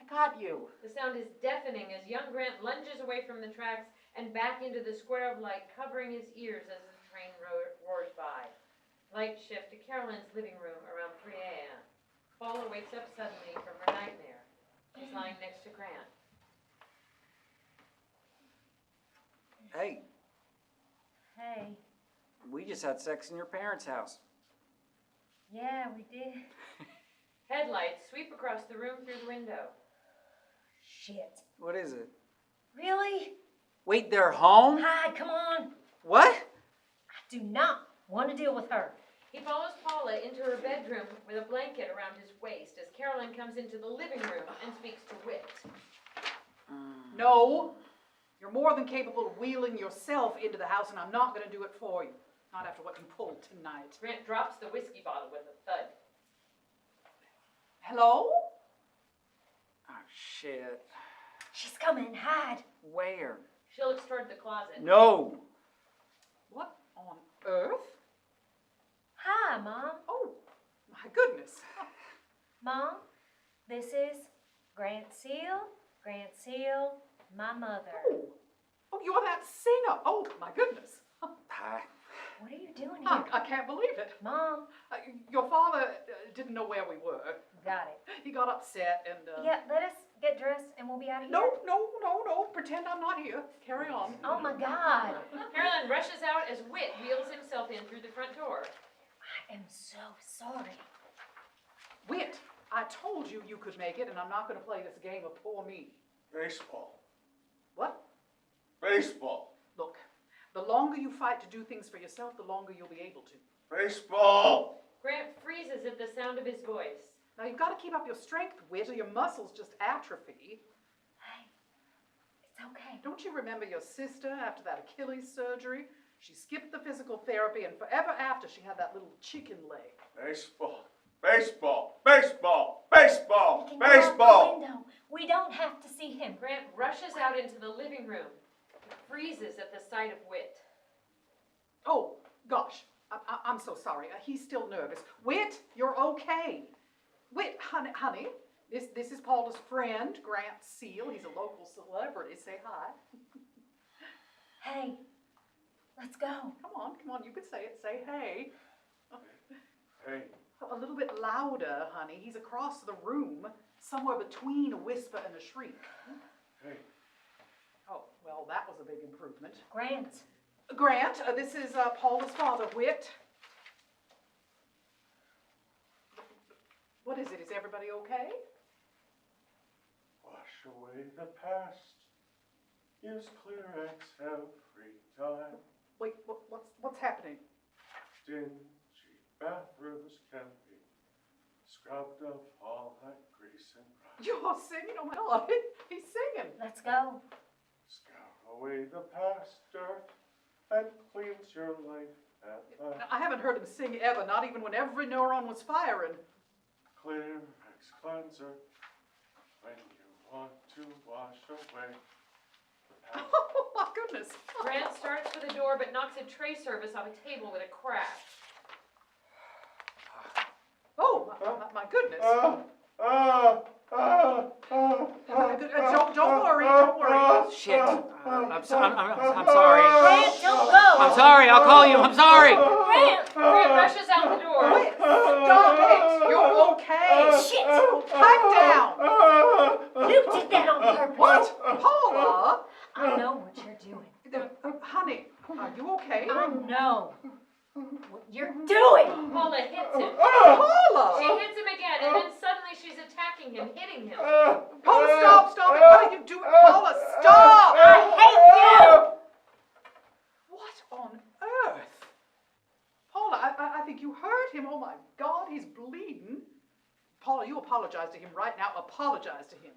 I got you. The sound is deafening as young Grant lunges away from the tracks and back into the square of light, covering his ears as the train roars by. Light shift to Carolyn's living room around 3 a.m. Paula wakes up suddenly from her nightmare. She's lying next to Grant. Hey, Hey, we just had sex in your parents' house. yeah, we did. Headlights sweep across the room through the window. Shit. What is it? Really? Wait, they're home? Hi, come on. What? I do not want to deal with her. He follows Paula into her bedroom with a blanket around his waist as Carolyn comes into the living room and speaks to Whit. No, you're more than capable of wheeling yourself into the house, and I'm not going to do it for you. Not after what you pulled tonight. Grant drops the whiskey bottle with a thud. Hello? Oh, shit. She's coming. Hide. Where? She looks toward the closet. No. What on earth? Hi, Mom. Oh, my goodness. Mom, this is Grant Seal. Grant Seal, my mother. Oh, you're that singer. Oh, my goodness. Hi. What are you doing here? I can't believe it. Mom, Your father didn't know where we were. got it. He got upset and... Yeah, let us get dressed and we'll be out of here. No. Pretend I'm not here. Carry on. Oh, my God. Carolyn rushes out as Whit wheels himself in through the front door. I am so sorry. Whit, I told you you could make it, and I'm not going to play this game of poor me. Baseball. What? Baseball. Look, the longer you fight to do things for yourself, the longer you'll be able to. Baseball. Grant freezes at the sound of his voice. Now, you've got to keep up your strength, Whit, or your muscles just atrophy. Hey, it's okay. Don't you remember your sister after that Achilles surgery? She skipped the physical therapy, and forever after, she had that little chicken leg. Baseball. Baseball. Baseball. Baseball. We can go out Baseball. the window. We don't have to see him. Grant rushes out into the living room. He freezes at the sight of Whit. Oh, gosh, I'm so sorry. He's still nervous. Whit, you're okay. Whit, honey, this is Paula's friend, Grant Seal. He's a local celebrity. Say hi. Hey, let's go. Come on, you could say it. Say hey. Hey. A little bit louder, honey. He's across the room, somewhere between a whisper and a shriek. Hey. Oh, well, that was a big improvement. Grant. Grant, this is Paula's father, Whit. What is it? Is everybody okay? Wash away the past. Use Clearex every time. Wait, what's happening? Dingy bathrooms can be scrubbed of all that grease and grime. You're singing? Oh my God, he's singing. Let's go. Scour away the past dirt and cleans your life at last. I haven't heard him sing ever, not even when every neuron was firing. Clearex cleanser when you want to wash away the past. Oh my goodness. Grant starts for the door but knocks a tray service off a table with a crash. Oh, my goodness. Don't worry. Shit. I'm sorry. Grant, don't go. I'm sorry. I'll call you. I'm sorry. Grant. Grant rushes out the door. Wait, stop it. You're okay. Shit. Pipe down. You did that on purpose. What? Paula? I know what you're doing. Honey, are you okay? I know what you're doing. Paula hits him. Paula! She hits him again, and then suddenly she's attacking him, hitting him. Paula, stop it. What are you doing? Paula, stop! I hate you. What on earth? Paula, I think you hurt him. Oh my God, he's bleeding. Paula, you apologize to him right now. Apologize to him.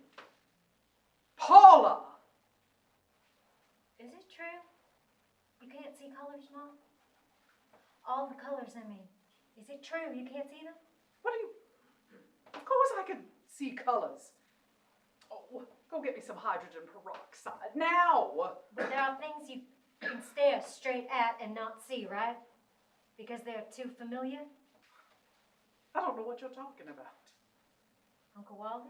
Paula! Is it true? You can't see colors, Mom? All the colors, I mean. Is it true you can't see them? What are you... Of course I can see colors. Oh, go get me some hydrogen peroxide now. But there are things you can stare straight at and not see, right? Because they're too familiar. I don't know what you're talking about. Uncle Wally?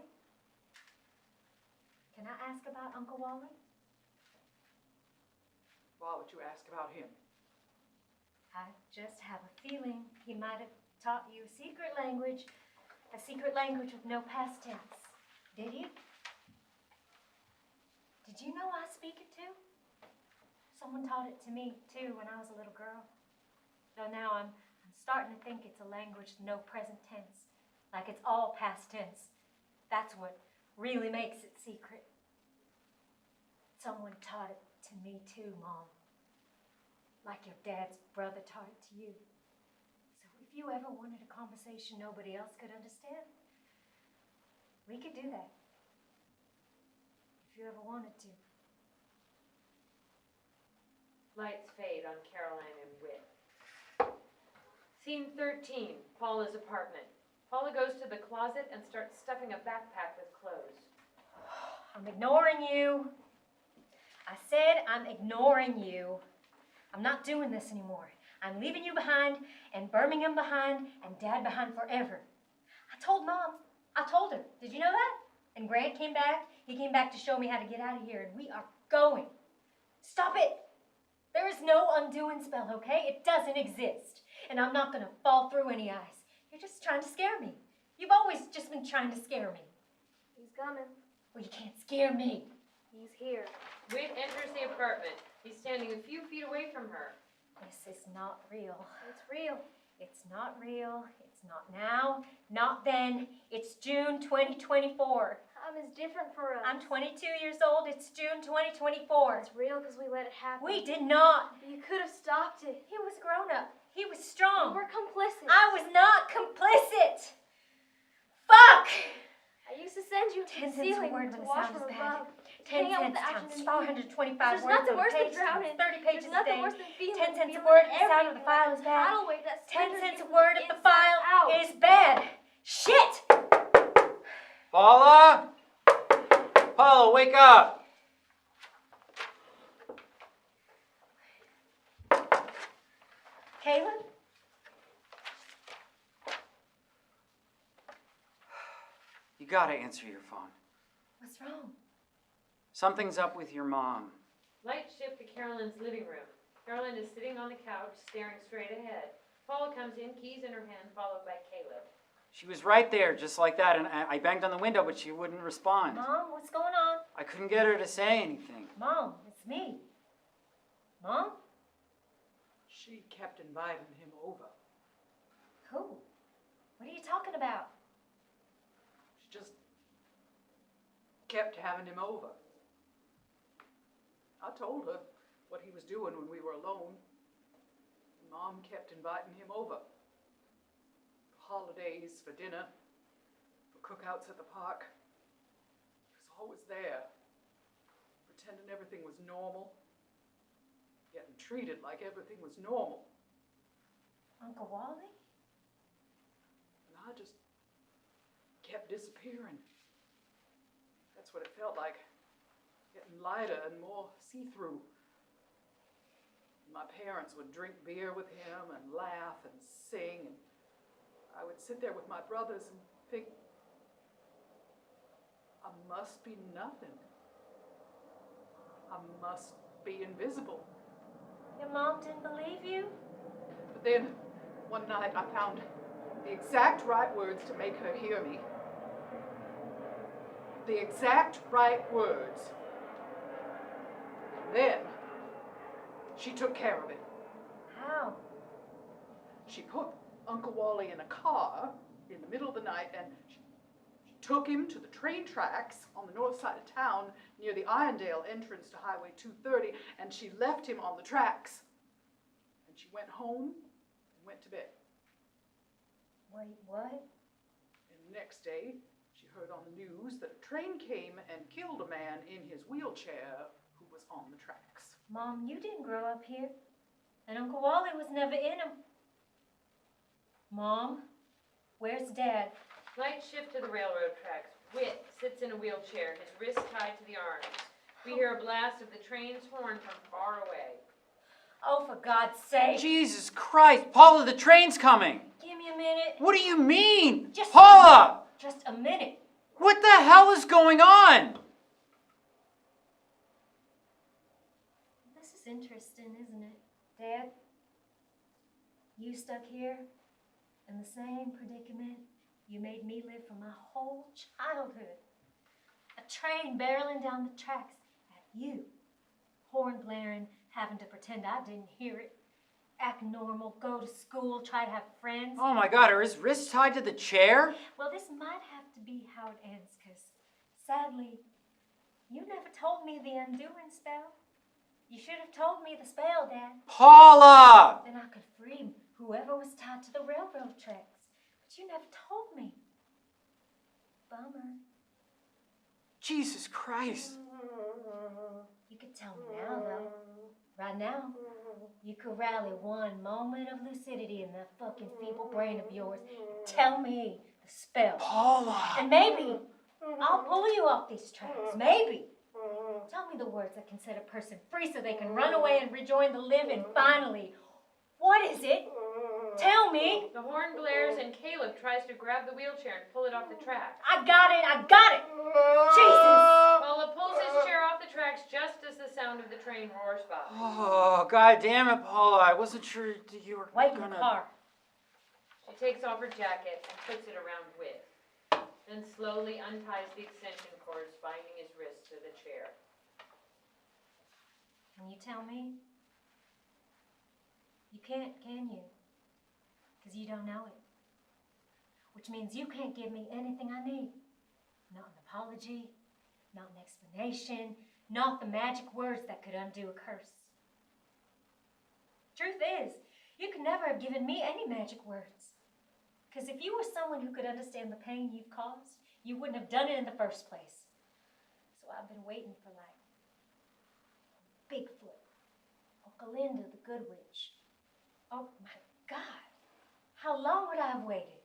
Can I ask about Uncle Wally? Why would you ask about him? I just have a feeling he might have taught you a secret language with no past tense. Did he? Did you know I speak it too? Someone taught it to me too when I was a little girl. Though now I'm starting to think it's a language with no present tense, like it's all past tense. That's what really makes it secret. Someone taught it to me too, Mom. Like your dad's brother taught it to you. So if you ever wanted a conversation nobody else could understand, we could do that. If you ever wanted to. Lights fade on Caroline and Whit. Scene 13, Paula's apartment. Paula goes to the closet and starts stuffing a backpack with clothes. I'm ignoring you. I said I'm ignoring you. I'm not doing this anymore. I'm leaving you behind and Birmingham behind and Dad behind forever. I told Mom. I told her. Did you know that? And Grant came back. He came back to show me how to get out of here, and we are going. Stop it. There is no undoing spell, okay? It doesn't exist. And I'm not going to fall through any ice. You're just trying to scare me. You've always just been trying to scare me. He's coming. Well, you can't scare me. He's here. Whit enters the apartment. He's standing a few feet away from her. This is not real. It's real. It's not real. It's not now. Not then. It's June 2024. Time is different for us. I'm 22 years old. It's June 2024. It's real because we let it happen. We did not. You could have stopped it. He was grown up. He was You strong. were complicit. I was not complicit. Fuck! I used to send you to 10 the cents a ceiling word to when the watch sound from is bad. above. 10 Hang out with cents the action times and 425 There's words nothing on a worse than page drowning. times 30 pages There's a nothing day. worse than feeling 10 cents a feeling word, the sound of the everything file like is a bad. tidal wave that 10 slithers cents you a from word the if the inside file out. is bad. Shit! Paula? Paula, wake up! Caleb? You gotta answer your phone. What's wrong? Something's up with your mom. Lights shift to Caroline's living room. Caroline is sitting on the couch, staring straight ahead. Paula comes in, keys in her hand, followed by Caleb. She was right there, just like that, and I banged on the window, but she wouldn't respond. Mom, what's going on? I couldn't get her to say anything. Mom, it's me. Mom? She kept inviting him over. Who? What are you talking about? She just kept having him over. I told her what he was doing when we were alone. Mom kept inviting him over. For holidays, for dinner, for cookouts at the park. He was always there, pretending everything was normal, getting treated like everything was normal. Uncle Wally? And I just kept disappearing. That's what it felt like. Getting lighter and more see-through. My parents would drink beer with him and laugh and sing, and I would sit there with my brothers and think, I must be nothing. I must be invisible. Your mom didn't believe you? But then, one night I found the exact right words to make her hear me. The exact right words. Then, she took care of it. How? She put Uncle Wally in a car in the middle of the night and she took him to the train tracks on the north side of town near the Irondale entrance to Highway 230, and she left him on the tracks. And she went home and went to bed. Wait, what? And the next day, she heard on the news that a train came and killed a man in his wheelchair who was on the tracks. Mom, you didn't grow up here. And Uncle Wally was never in him. Mom, where's Dad? Lights shift to the railroad tracks. Whit sits in a wheelchair, his wrists tied to the arms. We hear a blast of the train's horn from far away. Oh, for God's sake. Jesus Christ, Paula, the train's coming. Give me a minute. What do you mean? Just Paula! Just a minute. What the hell is going on? This is interesting, isn't it, Dad? You stuck here in the same predicament you made me live for my whole childhood. A train barreling down the tracks at you. Horn blaring, having to pretend I didn't hear it. Act normal, go to school, try to have friends. Oh my God, are his wrists tied to the chair? Well, this might have to be how it ends, because sadly, you never told me the undoing spell. You should have told me the spell, Dad. Paula! Then I could free whoever was tied to the railroad tracks. But you never told me. Bummer. Jesus Christ. You could tell me now, though. Right now, you could rally one moment of lucidity in that fucking feeble brain of yours and tell me the spell. Paula! And maybe I'll pull you off these tracks. Maybe. Tell me the words that can set a person free so they can run away and rejoin the living finally. What is it? Tell me. The horn blares and Caleb tries to grab the wheelchair and pull it off the track. I got it. Jesus. Paula pulls his chair off the tracks just as the sound of the train roars by. Oh, God damn it, Paula. I wasn't sure you were Wait in gonna... the car. She takes off her jacket and puts it around Whit, then slowly unties the extension cords binding his wrists to the chair. Can you tell me? You can't, can you? Because you don't know it. Which means you can't give me anything I need. Not an apology, not an explanation, not the magic words that could undo a curse. Truth is, you could never have given me any magic words. Because if you were someone who could understand the pain you've caused, you wouldn't have done it in the first place. So I've been waiting for like Bigfoot or Galinda the Good Witch. Oh my God, how long would I have waited?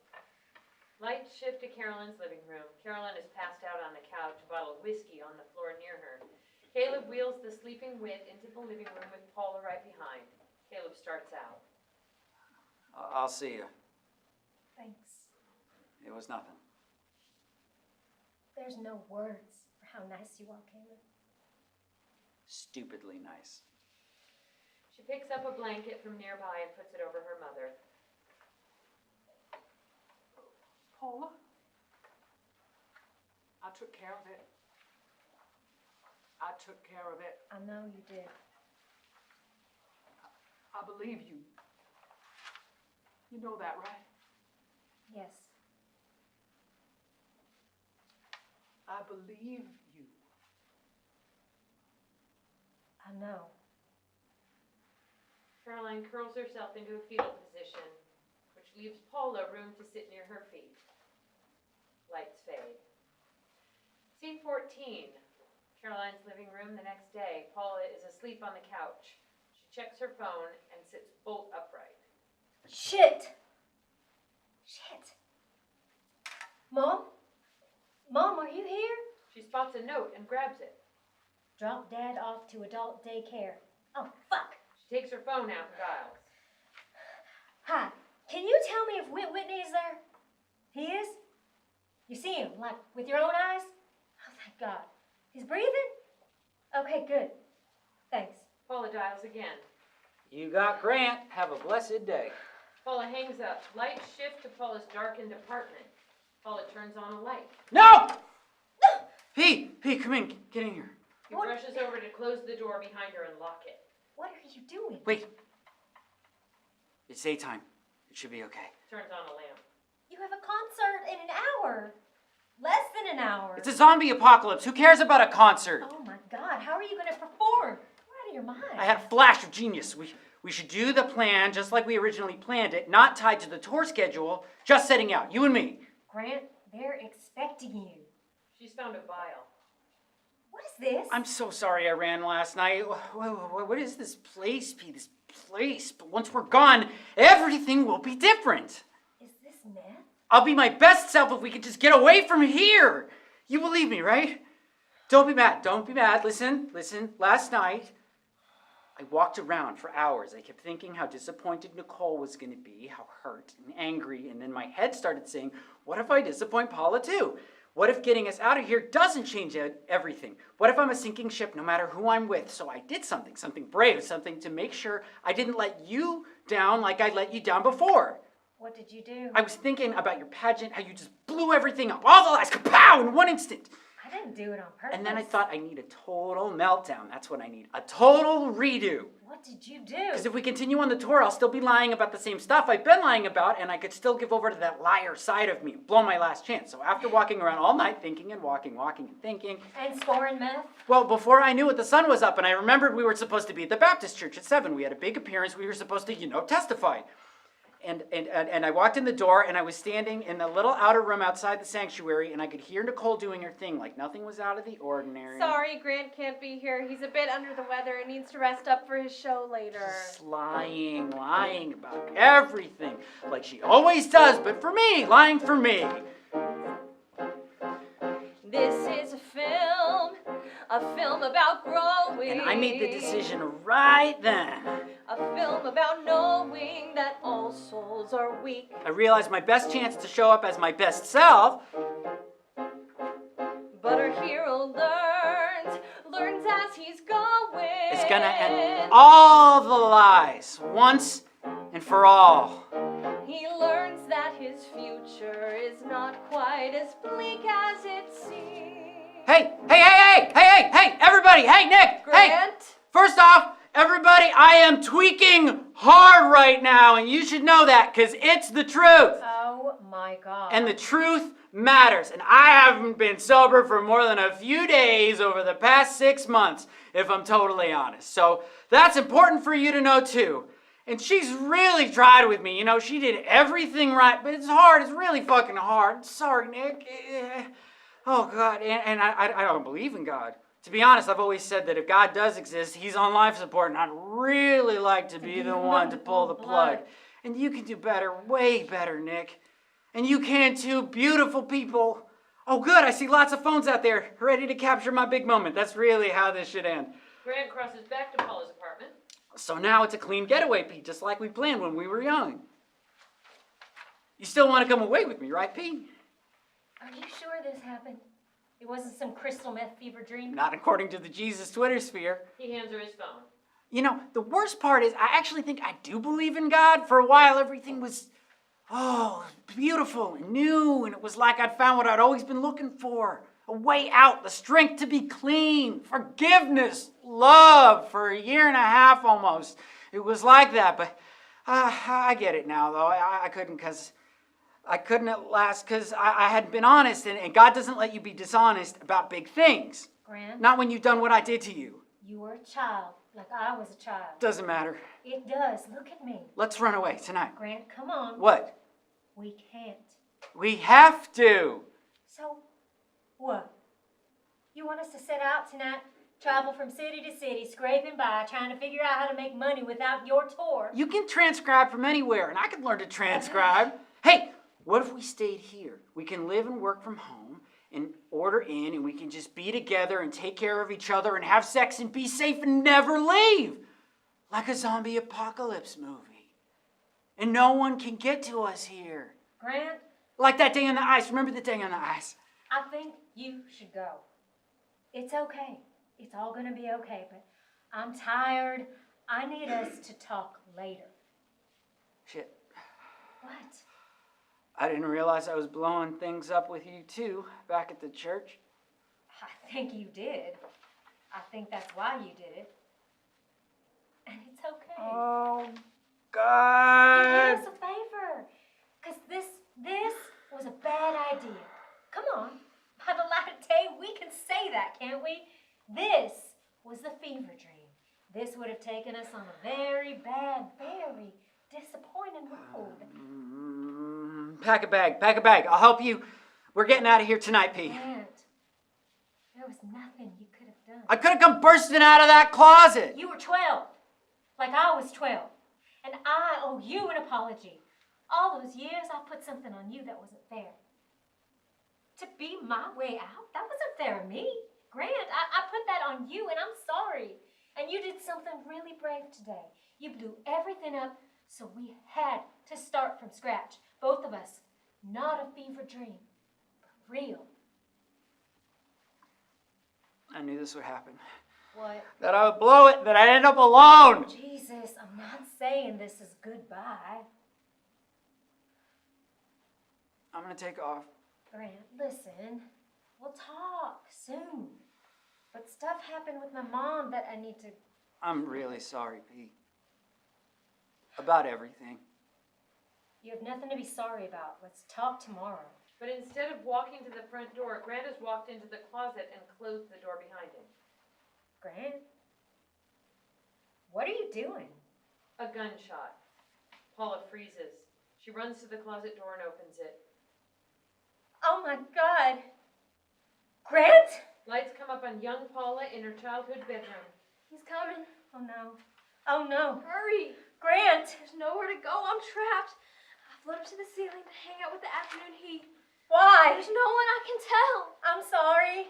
Lights shift to Carolyn's living room. Carolyn is passed out on the couch, a bottle of whiskey on the floor near her. Caleb wheels the sleeping Whit into the living room with Paula right behind. Caleb starts out. I'll see you. Thanks. It was nothing. There's no words for how nice you are, Caleb. Stupidly nice. She picks up a blanket from nearby and puts it over her mother. Paula, I took care of it. I took care of it. I know you did. I believe you. You know that, right? Yes. I believe you. I know. Caroline curls herself into a fetal position, which leaves Paula room to sit near her feet. Lights fade. Scene 14. Caroline's living room the next day. Paula is asleep on the couch. She checks her phone and sits bolt upright. Shit! Mom? Mom, are you here? She spots a note and grabs it. Drop Dad off to adult daycare. Oh, fuck. She takes her phone out and dials. Hi, can you tell me if Whitney is there? He is? You see him, like, with your own eyes? Oh, thank God. He's breathing? Okay, good. Thanks. Paula dials again. You got Grant. Have a blessed day. Paula hangs up. Lights shift to Paula's darkened apartment. Paula turns on a light. No! P, come in. Get in here. He rushes over to close the door behind her and lock it. What are you doing? Wait. It's daytime. It should be okay. Turns on a lamp. You have a concert in an hour. Less than an hour. It's a zombie apocalypse. Who cares about a concert? Oh my God, how are you going to perform? You're out of your mind. I had a flash of genius. We should do the plan just like we originally planned it, not tied to the tour schedule, just setting out, you and me. Grant, they're expecting you. She's found a vial. What is this? I'm so sorry I ran last night. What is this place, P? This place? But once we're gone, everything will be different. Is this meth? I'll be my best self if we could just get away from here. You believe me, right? Don't be mad. Don't be mad. Listen. Last night, I walked around for hours. I kept thinking how disappointed Nicole was going to be, how hurt and angry. And then my head started saying, what if I disappoint Paula too? What if getting us out of here doesn't change everything? What if I'm a sinking ship no matter who I'm with? So I did something brave, something to make sure I didn't let you down like I let you down before. What did you do? I was thinking about your pageant, how you just blew everything up. All the lies, kapow, in one instant. I didn't do it on purpose. And then I thought I need a total meltdown. That's what I need. A total redo. What did you do? Because if we continue on the tour, I'll still be lying about the same stuff I've been lying about, and I could still give over to that liar side of me, blow my last chance. So after walking around all night thinking and walking and thinking. And scoring meth? Well, before I knew it, the sun was up, and I remembered we were supposed to be at the Baptist church at 7. We had a big appearance. We were supposed to, testify. And I walked in the door, and I was standing in the little outer room outside the sanctuary, and I could hear Nicole doing her thing, like nothing was out of the ordinary. Sorry, Grant can't be here. He's a bit under the weather and needs to rest up for his show later. Just lying about everything, like she always does, but for me, lying for me. This is a film about growing. And I made the decision right then. A film about knowing that all souls are weak. I realized my best chance to show up as my best self. But our hero learns as he's going. It's gonna end all the lies, once and for all. He learns that his future is not quite as bleak as it seems. Hey, everybody, hey, Nick, Grant? hey. First off, everybody, I am tweaking hard right now, and you should know that, because it's the truth. Oh my God. And the truth matters, and I haven't been sober for more than a few days over the past 6 months, if I'm totally honest. So that's important for you to know too. And she's really tried with me, she did everything right, but it's hard, it's really fucking hard. Sorry, Nick. Oh God, and I don't believe in God. To be honest, I've always said that if God does exist, he's on life support, and I'd really like to be the one to pull the plug. And you can do better, way better, Nick. And you can too, beautiful people. Oh good, I see lots of phones out there, ready to capture my big moment. That's really how this should end. Grant crosses back to Paula's apartment. So now it's a clean getaway, Pete, just like we planned when we were young. You still want to come away with me, right, Pete? Are you sure this happened? It wasn't some crystal meth fever dream? Not according to the Jesus Twitter sphere. He hands her his phone. The worst part is I actually think I do believe in God. For a while, everything was, beautiful and new, and it was like I'd found what I'd always been looking for. A way out, the strength to be clean, forgiveness, love for a year and a half almost. It was like that, but I get it now, though. I couldn't at last because I hadn't been honest, and God doesn't let you be dishonest about big things. Grant? Not when you've done what I did to you. You were a child, like I was a child. Doesn't matter. It does. Look at me. Let's run away tonight. Grant, come on. What? We can't. We have to. So, what? You want us to set out tonight, travel from city to city, scraping by, trying to figure out how to make money without your tour? You can transcribe from anywhere, and I can learn to transcribe. Hey, what if we stayed here? We can live and work from home and order in, and we can just be together and take care of each other and have sex and be safe and never leave. Like a zombie apocalypse movie. And no one can get to us here. Grant? Like that day on the ice. Remember the day on the ice? I think you should go. It's okay. It's all gonna be okay, but I'm tired. I need us to talk later. Shit. What? I didn't realize I was blowing things up with you too, back at the church. I think you did. I think that's why you did it. And it's okay. Oh, You God. did us a favor. Because this was a bad idea. Come on. By the light of day, we can say that, can't we? This was the fever dream. This would have taken us on a very bad, very disappointing road. Pack a bag. I'll help you. We're getting out of here tonight, P. Grant, there was nothing you could have done. I could have come bursting out of that closet. You were 12, like I was 12. And I owe you an apology. All those years, I put something on you that wasn't fair. To be my way out? That wasn't fair of me. Grant, I put that on you, and I'm sorry. And you did something really brave today. You blew everything up, so we had to start from scratch. Both of us. Not a fever dream, but real. I knew this would happen. What? That I would blow it, that I'd end up alone. Jesus, I'm not saying this is goodbye. I'm gonna take off. Grant, listen. We'll talk soon. But stuff happened with my mom that I need to... I'm really sorry, Pete. About everything. You have nothing to be sorry about. Let's talk tomorrow. But instead of walking to the front door, Grant has walked into the closet and closed the door behind him. Grant? What are you doing? A gunshot. Paula freezes. She runs to the closet door and opens it. Oh my God. Grant? Lights come up on young Paula in her childhood bedroom. He's coming. Oh no. Oh no. Hurry! Grant! There's nowhere to go. I'm trapped. I float up to the ceiling to hang out with the afternoon heat. Why? There's no one I can tell. I'm sorry.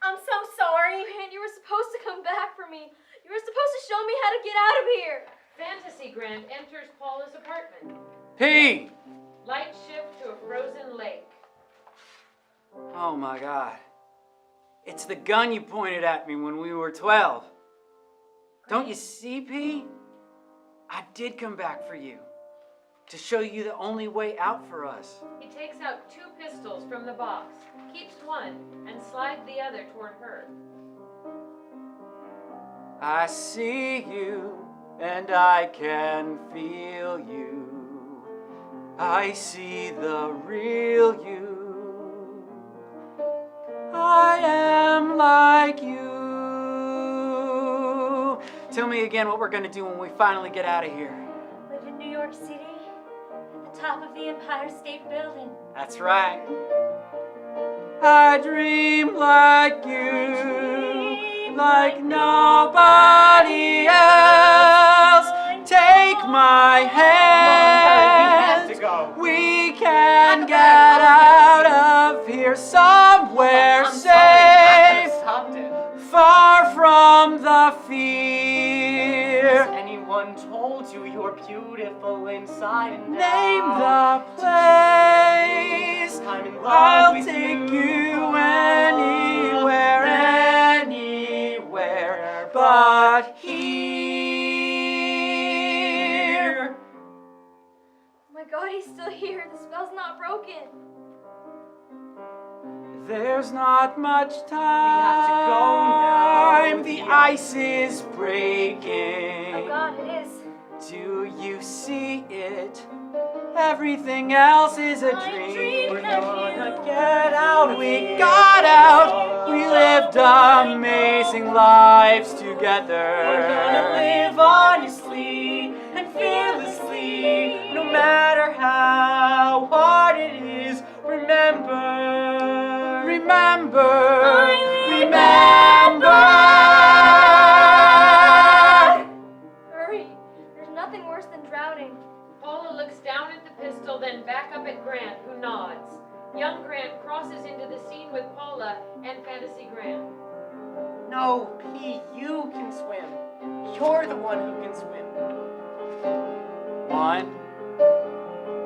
I'm so sorry. Grant, you were supposed to come back for me. You were supposed to show me how to get out of here. Fantasy Grant enters Paula's apartment. P! Lights shift to a frozen lake. Oh my God. It's the gun you pointed at me when we were 12. Don't you see, P? I did come back for you. To show you the only way out for us. He takes out 2 pistols from the box, keeps one, and slides the other toward her. I see you, and I can feel you. I see the real you. I am like you. Tell me again what we're gonna do when we finally get out of here. Live in New York City, at the top of the Empire State Building. That's right. I dream like you, like nobody else. Take my hand. We can get out of here somewhere safe, far from the fear. Has anyone told you you're beautiful inside and Name out? the place. I'm in love I'll with take you. you anywhere, anywhere but here. Oh my God, he's still here. The spell's not broken. There's not much time. have to go now. The ice is breaking. Oh God, it is. Do you see it? Everything else is a dream. dream We're that gonna you get out. We got out. We lived amazing lives together. We're gonna live honestly and fearlessly, no matter how hard it is. Remember, remember. Hurry. There's nothing worse than drowning. Paula looks down at the pistol, then back up at Grant, who nods. Young Grant crosses into the scene with Paula and Fantasy Grant. No, P, you can swim. You're the one who can swim. 1,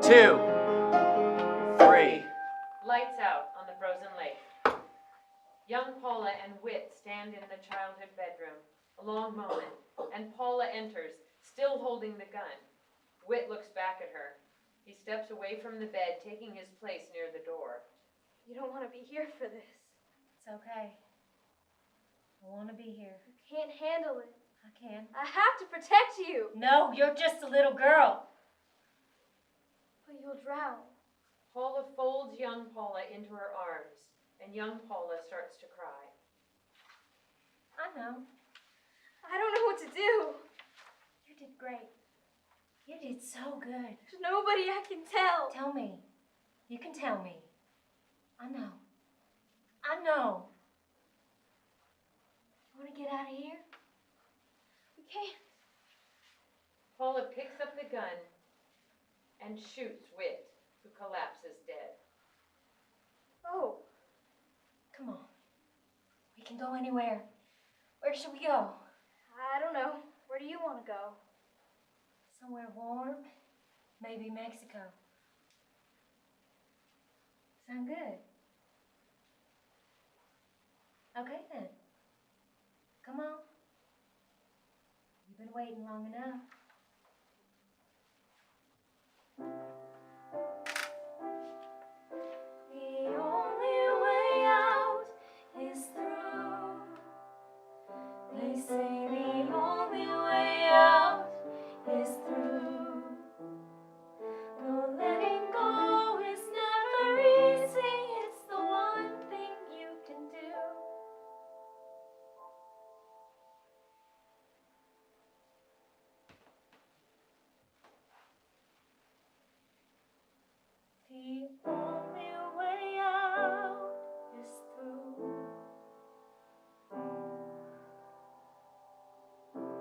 2, 3. Lights out on the frozen lake. Young Paula and Whit stand in the childhood bedroom. A long moment, and Paula enters, still holding the gun. Whit looks back at her. He steps away from the bed, taking his place near the door. You don't want to be here for this. It's okay. I want to be here. You can't handle it. I can. I have to protect you. No, you're just a little girl. But you'll drown. Paula folds young Paula into her arms, and young Paula starts to cry. I know. I don't know what to do. You did great. You did so good. There's nobody I can tell. Tell me. You can tell me. I know. I know. You want to get out of here? We can't. Paula picks up the gun and shoots Whit, who collapses dead. Oh, Come on. We can go anywhere. Where should we go? I don't know. Where do you want to go? Somewhere warm. Maybe Mexico. Sound good? Okay then. Come on. You've been waiting long enough. The only way out is through. They say the only way out is through. Though letting go is never easy, it's the one thing you can do. The only way out is through.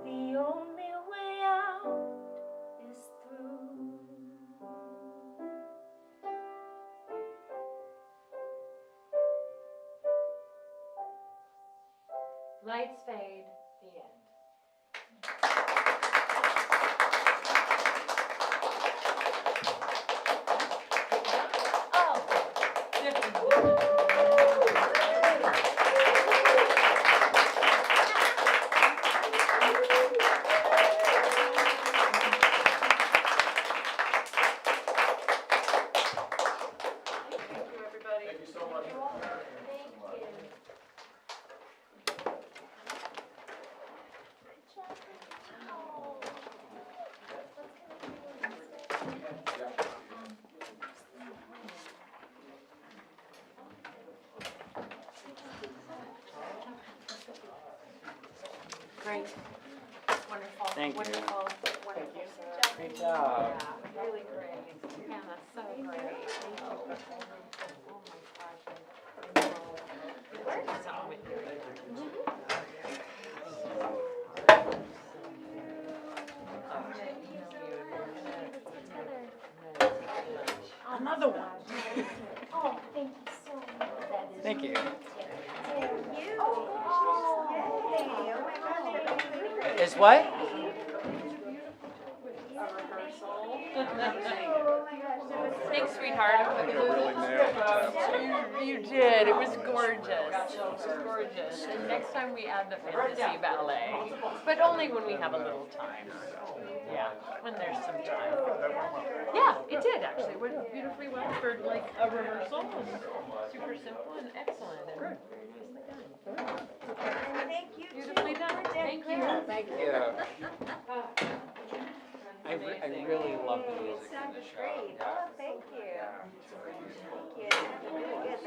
The only way out is through. Lights fade, the end. Thank you so much. Great. Wonderful. Thank you. Wonderful. Wonderful. Great job. Yeah, really great. Yeah, that's so great. Thank you. Oh my gosh. It works out with you. Another one. Oh, thank you so much. Thank you. Is what? Thanks, sweetheart. I think I really nailed it. You did. It was gorgeous. It was gorgeous. And next time we add the fantasy ballet, but only when we have a little time. Yeah, when there's some time. Yeah, it did actually. It went beautifully well for like a rehearsal. And super simple and excellent. And very nicely done. Thank you. Beautifully done. Thank you. Thank you. I really love the music in the show. Great. Oh, thank you. Thank you. Really good.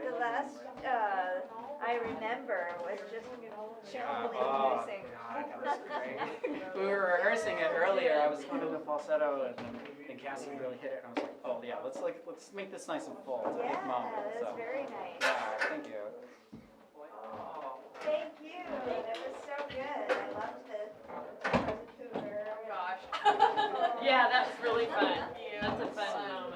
The last I remember was just terribly amusing. We were rehearsing it earlier. I was going to the falsetto, and Cassie really hit it. And I was like, oh yeah, let's make this nice and full. It's a big moment. Yeah, that's So. very nice. Yeah, thank you. Thank you. That was so good. I loved the cougar. Gosh. Yeah, that was really fun. That's a fun one.